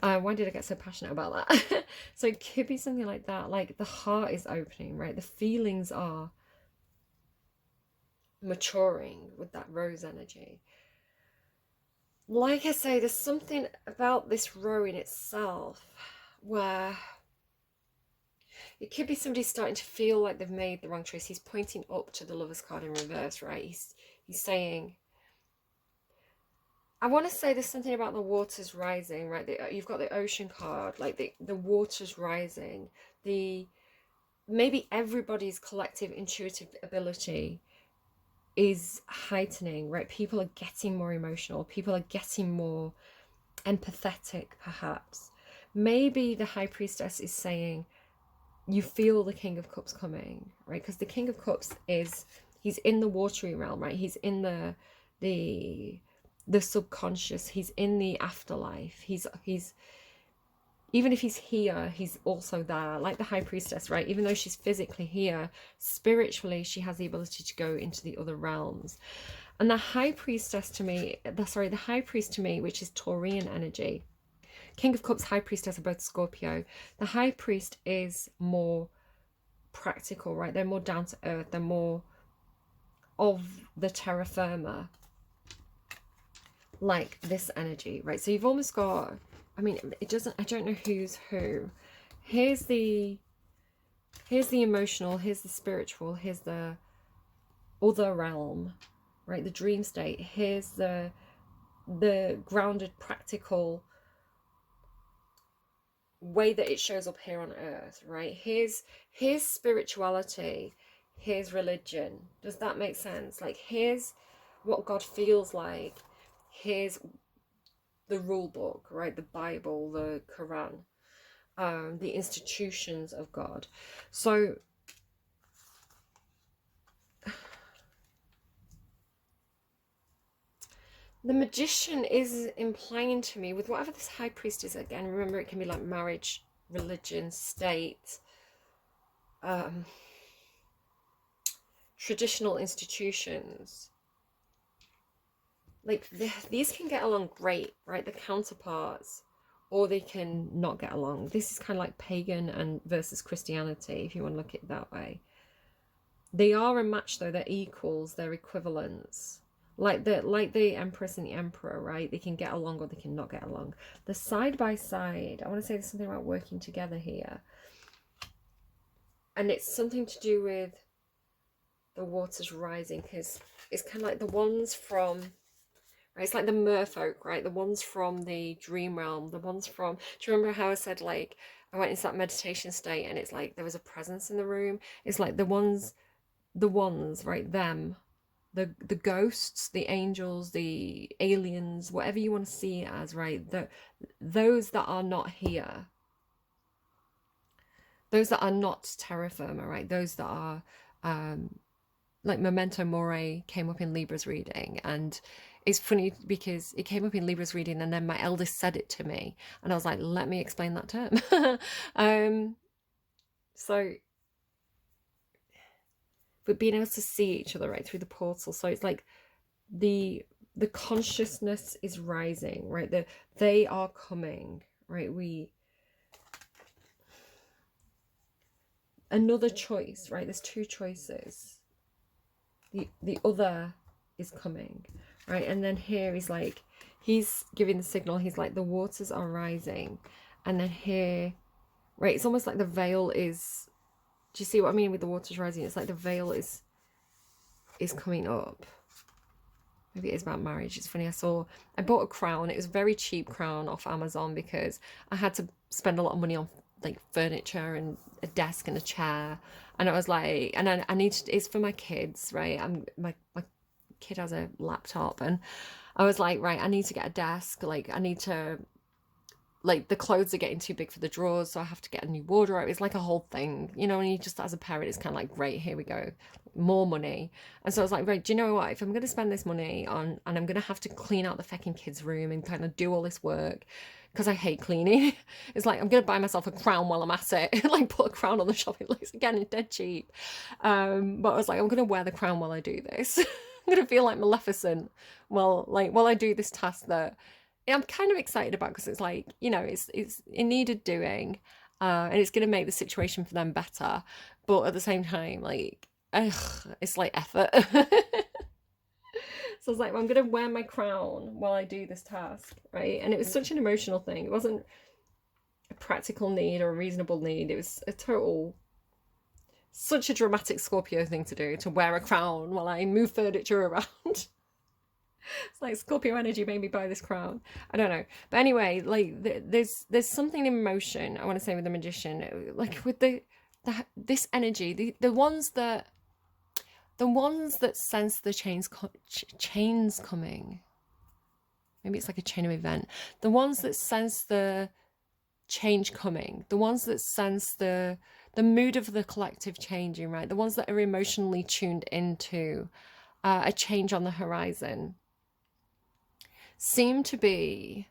Why did I get so passionate about that? So it could be something like that, like the heart is opening, right? The feelings are maturing with that rose energy. Like I say, there's something about this row in itself where it could be somebody starting to feel like they've made the wrong choice. He's pointing up to the Lovers card in reverse, right? He's saying, I want to say there's something about the waters rising, right? You've got the Ocean card, like the waters rising. Maybe everybody's collective intuitive ability is heightening, right? People are getting more emotional. People are getting more empathetic, perhaps. Maybe the High Priestess is saying, you feel the King of Cups coming, right? Because the King of Cups he's in the watery realm, right? He's in the subconscious. He's in the afterlife. He's even if he's here, he's also there, like the High Priestess, right? Even though she's physically here, spiritually she has the ability to go into the other realms. And the High Priestess to me, the High Priest to me, which is Taurian energy. King of Cups, High Priestess are both Scorpio. The High Priest is more practical, right? They're more down to earth. They're more of the terra firma, like this energy, right? So you've almost got, I mean, I don't know who's who. Here's the emotional, here's the spiritual, here's the other realm, right? The dream state. Here's the grounded, practical way that it shows up here on earth, right? Here's spirituality, here's religion. Does that make sense? Like, here's what God feels like, here's the rule book, right? The Bible, the Quran, the institutions of God. So the Magician is implying to me, with whatever this High Priest is, again, remember it can be like marriage, religion, state, traditional institutions. Like, these can get along great, right? The counterparts, or they can not get along. This is kind of like pagan and versus Christianity, if you want to look at it that way. They are a match, though. They're equals, they're equivalents. Like the Empress and the Emperor, right? They can get along or they can not get along. The side by side, I want to say there's something about working together here. And it's something to do with the waters rising, because it's kind of like the ones from, right? It's like the merfolk, right? The ones from the dream realm, the ones from, do you remember how I said, like, I went into that meditation state and it's like there was a presence in the room? It's like the ones, right? Them. The ghosts, the angels, the aliens, whatever you want to see it as, right? Those that are not here, those that are not terra firma, right? Those that are like Memento Mori came up in Libra's reading, and it's funny because it came up in Libra's reading and then my eldest said it to me and I was like, let me explain that term. So but being able to see each other right through the portal, so it's like the consciousness is rising, right? They are coming, right? Another choice, right? There's two choices. The other is coming, right? And then here he's like, he's giving the signal. He's like, the waters are rising, and then here, right? It's almost like the veil is. Do you see what I mean with the waters rising? It's like the veil is coming up. Maybe it is about marriage. It's funny, I bought a crown. It was a very cheap crown off Amazon because I had to spend a lot of money on like furniture and a desk and a chair. And I was like, and I need to, it's for my kids, right? My kid has a laptop, and I was like, right, I need to get a desk. Like, I need to like the clothes are getting too big for the drawers, so I have to get a new wardrobe. It's like a whole thing, you know, and you just, as a parent, it's kind of like, great, here we go, more money. And so I was like, right, do you know what? If I'm going to spend this money on, and I'm going to have to clean out the fucking kids' room and kind of do all this work, because I hate cleaning, it's like, I'm going to buy myself a crown while I'm at it, like put a crown on the shopping list. Again, it's dead cheap. But I was like, I'm going to wear the crown while I do this. I'm going to feel like Maleficent while I do this task that I'm kind of excited about, because it's like, you know, it needed doing, and it's going to make the situation for them better. But at the same time, like, it's like effort. So I was like, well, I'm going to wear my crown while I do this task, right? And it was such an emotional thing. It wasn't a practical need or a reasonable need. It was such a dramatic Scorpio thing to do, to wear a crown while I move furniture around. It's like Scorpio energy made me buy this crown. I don't know, but anyway, like there's something in motion, I want to say, with the magician, like with this energy, the ones that sense the chains coming. Maybe it's like a chain of event. The ones that sense the change coming, the ones that sense the mood of the collective changing, right? The ones that are emotionally tuned into a change on the horizon, seem to be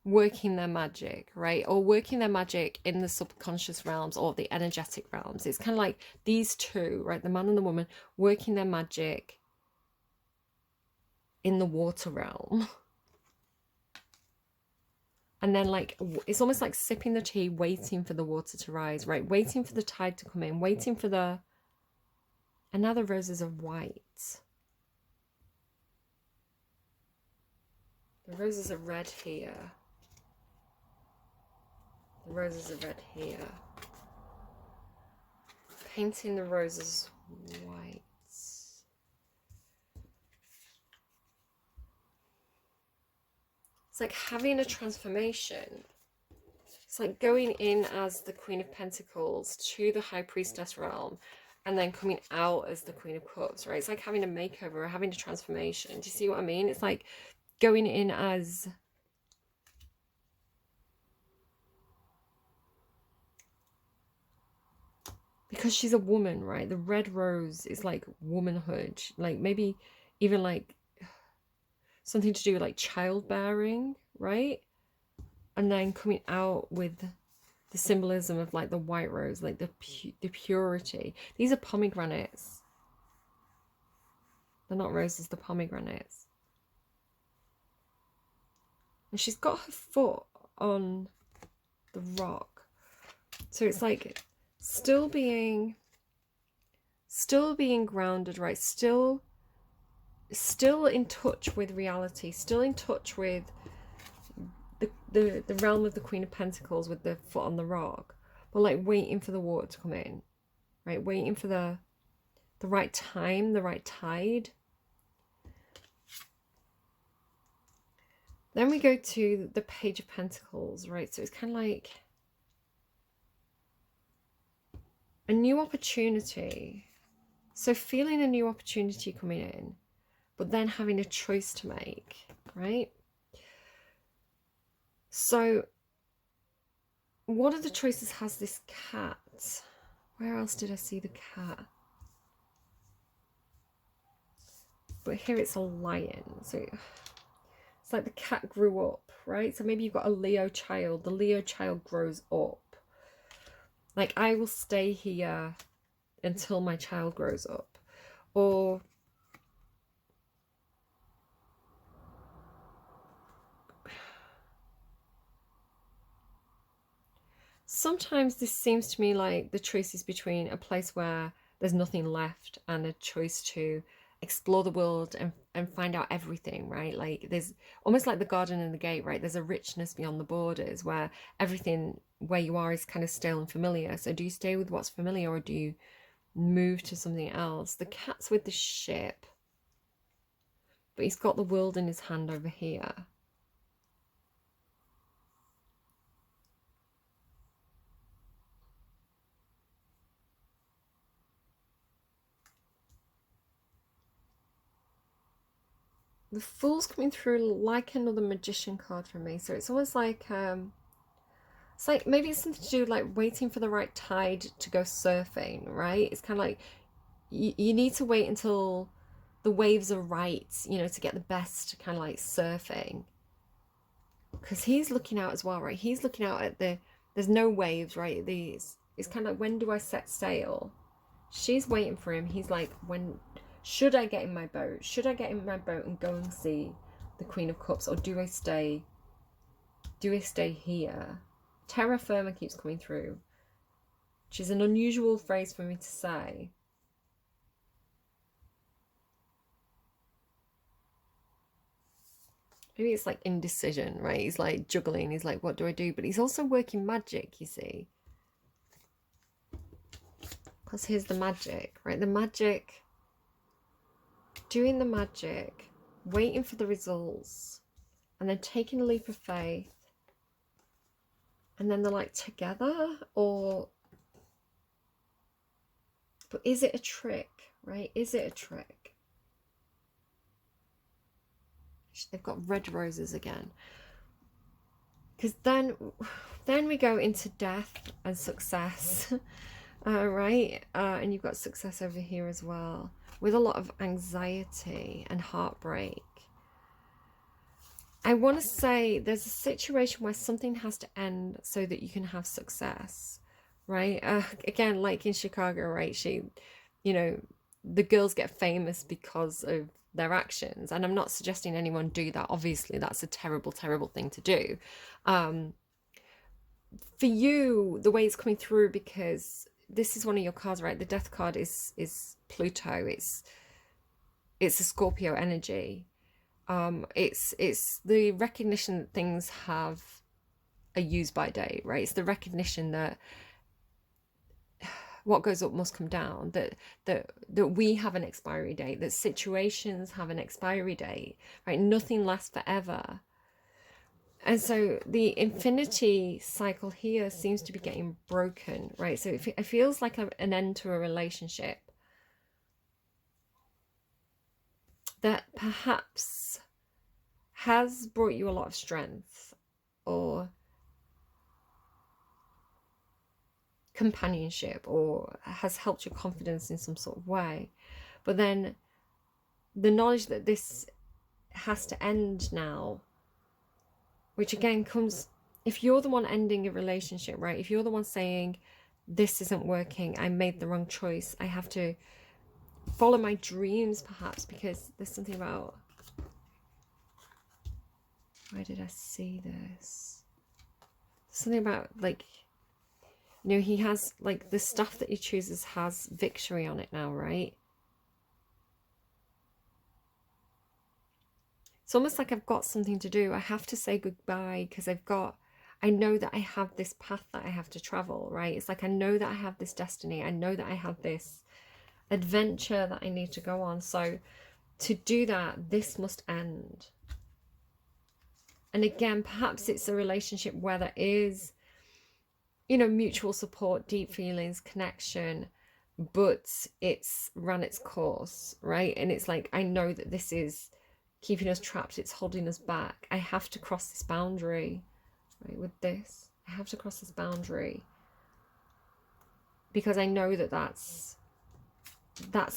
working their magic, right? Or working their magic in the subconscious realms or the energetic realms. It's kind of like these two, right? The man and the woman working their magic in the water realm. And then, like, it's almost like sipping the tea, waiting for the water to rise, right? Waiting for the tide to come in, waiting for and now the roses are white. The roses are red here. The roses are red here. Painting the roses white. It's like having a transformation. It's like going in as the Queen of Pentacles to the High Priestess realm, and then coming out as the Queen of Cups, right? It's like having a makeover or having a transformation. Do you see what I mean? It's like going in as... because she's a woman, right? The red rose is like womanhood, like maybe even like something to do with like childbearing, right? And then coming out with the symbolism of like the white rose, like the purity. These are pomegranates. They're not roses, they're pomegranates. And she's got her foot on the rock. So it's like still being grounded, right? Still in touch with reality, still in touch with the realm of the Queen of Pentacles with the foot on the rock, but like waiting for the water to come in, right? Waiting for the right time, the right tide. Then we go to the Page of Pentacles, right? So it's kind of like a new opportunity. So feeling a new opportunity coming in, but then having a choice to make, right? So one of the choices has this cat. Where else did I see the cat? But here it's a lion. So it's like the cat grew up, right? So maybe you've got a Leo child. The Leo child grows up. Like, I will stay here until my child grows up. Or sometimes this seems to me like the choice is between a place where there's nothing left and a choice to explore the world and find out everything, right? Like there's almost like the garden and the gate, right? There's a richness beyond the borders where everything where you are is kind of stale and familiar. So do you stay with what's familiar or do you move to something else? The cat's with the ship, but he's got the world in his hand over here. the Fool's coming through like another Magician card for me. So it's almost like, it's like maybe it's something to do like waiting for the right tide to go surfing, right? It's kind of like you need to wait until the waves are right, you know, to get the best kind of like surfing. Because he's looking out as well, right? He's looking out at there's no waves, right? It's kind of like, when do I set sail? She's waiting for him. He's like, when should I get in my boat? Should I get in my boat and go and see the Queen of Cups, or do I stay here? Terra firma keeps coming through, which is an unusual phrase for me to say. Maybe it's like indecision, right? He's like juggling. He's like, what do I do? But he's also working magic, you see. Because here's the magic, right? The magic, doing the magic, waiting for the results, and then taking a leap of faith. And then they're like together, or... But is it a trick, right? Is it a trick? They've got red roses again. Because then we go into death and success, right? And you've got success over here as well, with a lot of anxiety and heartbreak. I want to say there's a situation where something has to end so that you can have success, right? Again, like in Chicago, right? You know, the girls get famous because of their actions, and I'm not suggesting anyone do that. Obviously that's a terrible thing to do. For you, the way it's coming through, because this is one of your cards, right? The death card is Pluto. It's a Scorpio energy. It's the recognition that things have a use by date, right? It's the recognition that what goes up must come down, that we have an expiry date, that situations have an expiry date, right? Nothing lasts forever. And so the infinity cycle here seems to be getting broken, right? So it feels like an end to a relationship that perhaps has brought you a lot of strength or companionship, or has helped your confidence in some sort of way. But then the knowledge that this has to end now, which again comes, if you're the one ending a relationship, right? If you're the one saying, this isn't working, I made the wrong choice, I have to follow my dreams, perhaps, because there's something about, where did I see this? Something about, like, you know, he has, like, the stuff that he chooses has victory on it now, right? It's almost like I've got something to do. I have to say goodbye because I know that I have this path that I have to travel, right? It's like, I know that I have this destiny. I know that I have this adventure that I need to go on. So to do that, this must end. And again, perhaps it's a relationship where there is, you know, mutual support, deep feelings, connection, but it's run its course, right? And it's like, I know that this is keeping us trapped, it's holding us back. I have to cross this boundary, right? With this, I have to cross this boundary because I know that that's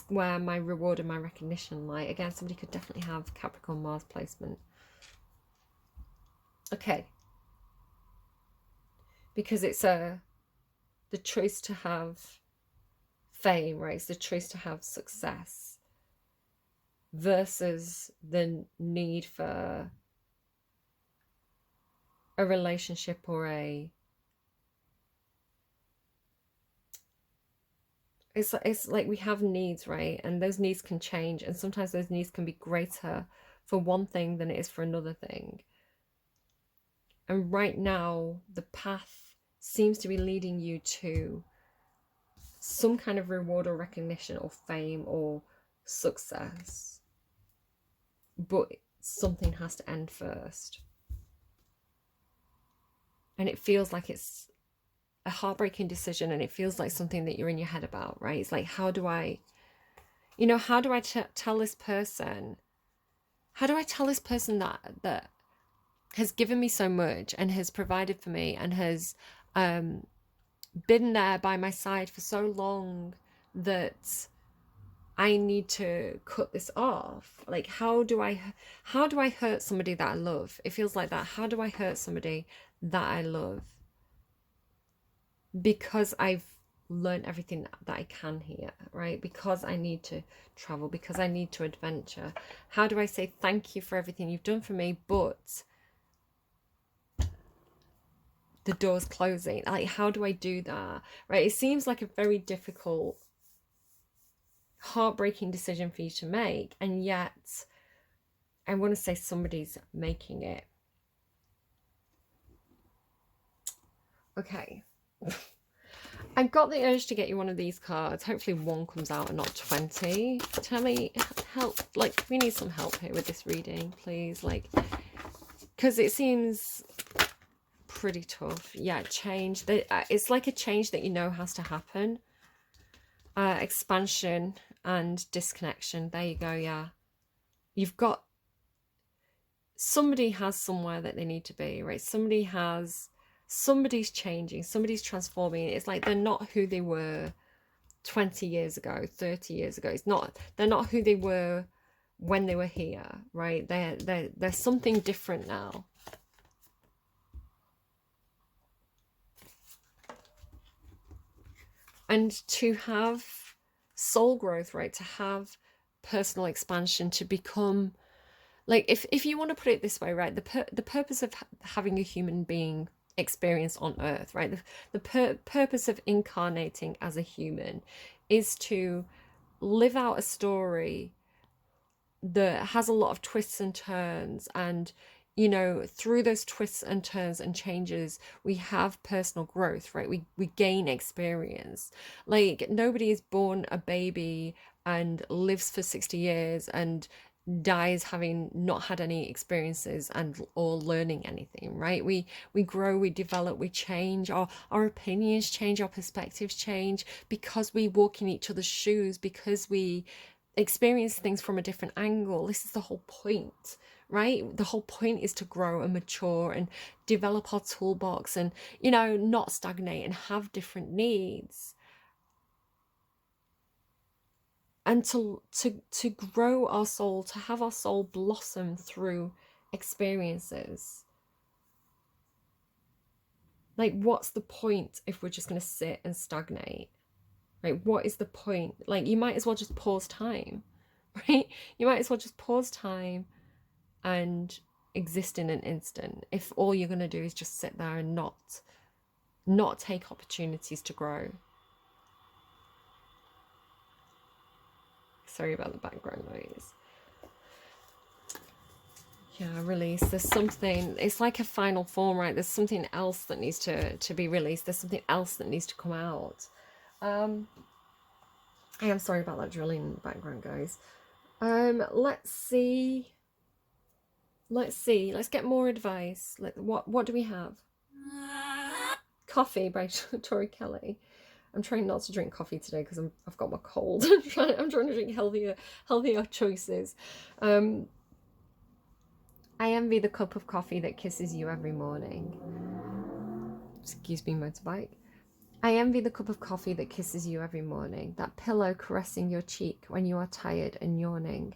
where my reward and my recognition lie. Again, somebody could definitely have Capricorn Mars placement. Okay. Because it's the choice to have fame, right? It's the choice to have success versus the need for a relationship or it's like we have needs, right? And those needs can change, and sometimes those needs can be greater for one thing than it is for another thing. And right now the path seems to be leading you to some kind of reward or recognition or fame or success, but something has to end first. And it feels like it's a heartbreaking decision, and it feels like something that you're in your head about, right? It's like, how do I tell this person, How do I tell this person that has given me so much and has provided for me and has been there by my side for so long that I need to cut this off? Like, how do I hurt somebody that I love? It feels like that. How do I hurt somebody that I love? Because I've learned everything that I can here, right? Because I need to travel, because I need to adventure. How do I say thank you for everything you've done for me, but the door's closing? Like, how do I do that, right? It seems like a very difficult, heartbreaking decision for you to make, and yet I want to say somebody's making it. Okay. I've got the urge to get you one of these cards. Hopefully one comes out and not 20. Tell me, help, like, we need some help here with this reading, please. Like, because it seems pretty tough. Yeah, change. It's like a change that you know has to happen. Expansion and disconnection. There you go, yeah. You've got... Somebody has somewhere that they need to be, right? Somebody's changing, somebody's transforming. It's like they're not who they were 20 years ago, 30 years ago. They're not who they were when they were here, right? They're something different now. And to have soul growth, right? To have personal expansion, to become, like, if you want to put it this way, right? The purpose of having a human being experience on earth, right? The purpose of incarnating as a human is to live out a story that has a lot of twists and turns, and you know, through those twists and turns and changes, we have personal growth, right? We gain experience. Like, nobody is born a baby and lives for 60 years and dies having not had any experiences and or learning anything, right? We grow, we develop, we change. Our opinions change, our perspectives change, because we walk in each other's shoes, because we experience things from a different angle. This is the whole point, right? The whole point is to grow and mature and develop our toolbox, and, you know, not stagnate and have different needs, and to grow our soul, to have our soul blossom through experiences. Like, what's the point if we're just going to sit and stagnate? Right? What is the point? Like, you might as well just pause time, right? You might as well just pause time and exist in an instant, if all you're going to do is just sit there and not take opportunities to grow. Sorry about the background noise. Yeah, release. There's something, it's like a final form, right? There's something else that needs to be released. There's something else that needs to come out. I am sorry about that drilling in the background, guys. Let's see. Let's get more advice. What do we have? Coffee by Tori Kelly. I'm trying not to drink coffee today because I've got my cold. I'm trying to drink healthier choices. I envy the cup of coffee that kisses you every morning. Excuse me, motorbike. I envy the cup of coffee that kisses you every morning, that pillow caressing your cheek when you are tired and yawning.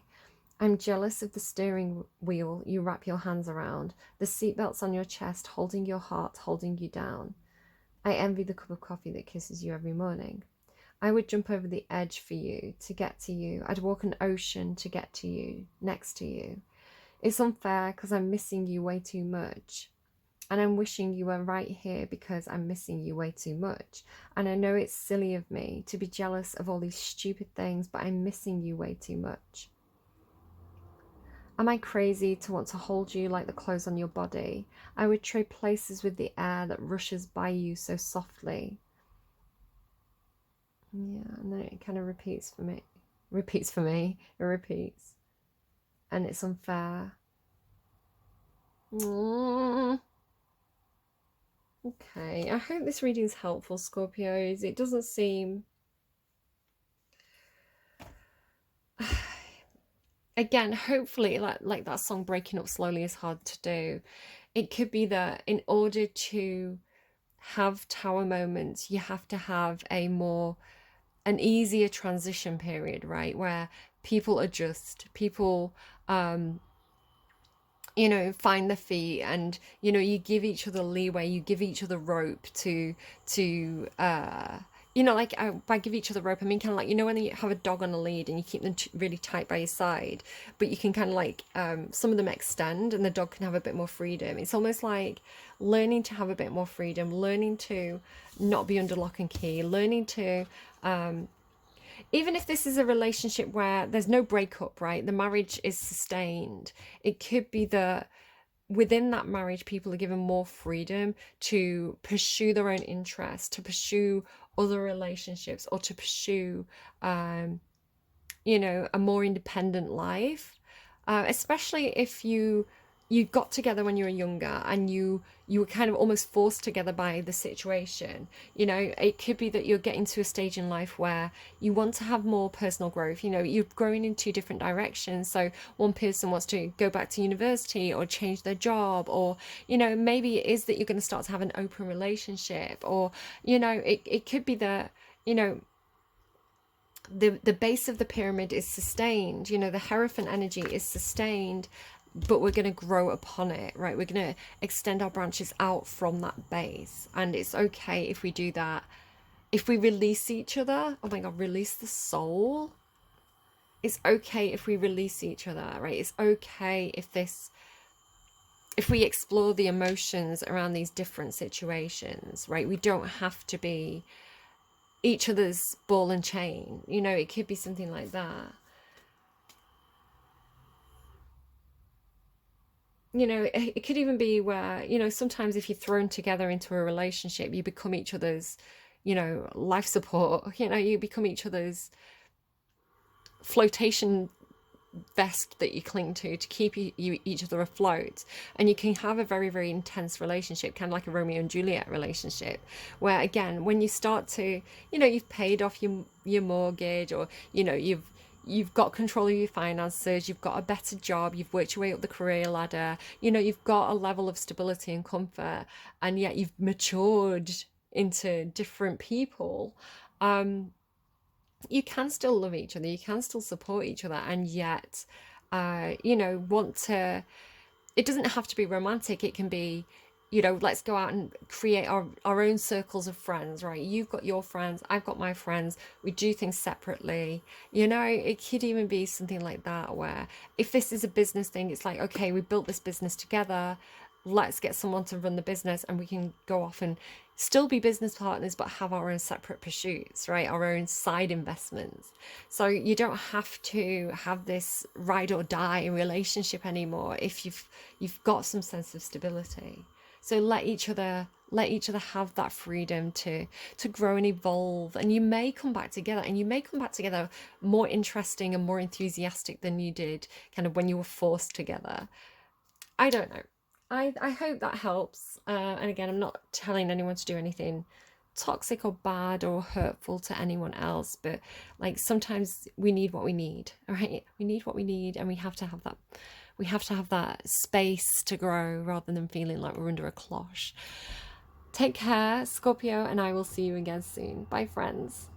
I'm jealous of the steering wheel you wrap your hands around, the seatbelts on your chest holding your heart, holding you down. I envy the cup of coffee that kisses you every morning. I would jump over the edge for you, to get to you. I'd walk an ocean to get to you, next to you. It's unfair because I'm missing you way too much. And I'm wishing you were right here because I'm missing you way too much. And I know it's silly of me to be jealous of all these stupid things, but I'm missing you way too much. Am I crazy to want to hold you like the clothes on your body? I would trade places with the air that rushes by you so softly. Yeah, and then it kind of repeats for me. It repeats. And it's unfair. Okay, I hope this reading is helpful, Scorpios. It doesn't seem... again, hopefully, like that song "Breaking Up Slowly" is hard to do. It could be that in order to have tower moments, you have to have an easier transition period, right? Where people adjust, people um find their feet, and you give each other leeway, you give each other rope to like, by give each other rope, I mean kind of like, when you have a dog on a lead and you keep them really tight by your side, but you can kind of like, some of them extend and the dog can have a bit more freedom. It's almost like learning to have a bit more freedom, learning to not be under lock and key, learning to even if this is a relationship where there's no breakup, right? The marriage is sustained. It could be that within that marriage, people are given more freedom to pursue their own interests, to pursue other relationships, or to pursue, a more independent life, especially if you got together when you were younger and you were kind of almost forced together by the situation. It could be that you're getting to a stage in life where you want to have more personal growth. You're growing in two different directions, so one person wants to go back to university or change their job, or maybe it is that you're going to start to have an open relationship, or it could be that the base of the pyramid is sustained, the Hierophant energy is sustained, but we're going to grow upon it, right? We're going to extend our branches out from that base, and it's okay if we do that. If we release each other, oh my god, release the soul. It's okay if we release each other, right? It's okay if we explore the emotions around these different situations, right? We don't have to be each other's ball and chain. It could be something like that. It could even be where, sometimes if you're thrown together into a relationship, you become each other's, life support. You become each other's flotation vest that you cling to keep you each other afloat, and you can have a very, very intense relationship, kind of like a Romeo and Juliet relationship, where again, when you start to, you've paid off your mortgage, or you've got control of your finances, you've got a better job, you've worked your way up the career ladder, you've got a level of stability and comfort, and yet you've matured into different people. You can still love each other, you can still support each other, and yet, want to. It doesn't have to be romantic. It can be, let's go out and create our own circles of friends, right? You've got your friends, I've got my friends. We do things separately. It could even be something like that, where if this is a business thing, it's like, okay, we built this business together. Let's get someone to run the business, and we can go off and still be business partners, but have our own separate pursuits, right? Our own side investments. So you don't have to have this ride or die relationship anymore if you've got some sense of stability. So let each other have that freedom to grow and evolve, and you may come back together, and you may come back together more interesting and more enthusiastic than you did kind of when you were forced together. I don't know. I hope that helps. And again, I'm not telling anyone to do anything toxic or bad or hurtful to anyone else, but like sometimes we need what we need, all right? We need what we need, and we have to have that. We have to have that space to grow rather than feeling like we're under a cloche. Take care, Scorpio, and I will see you again soon. Bye, friends.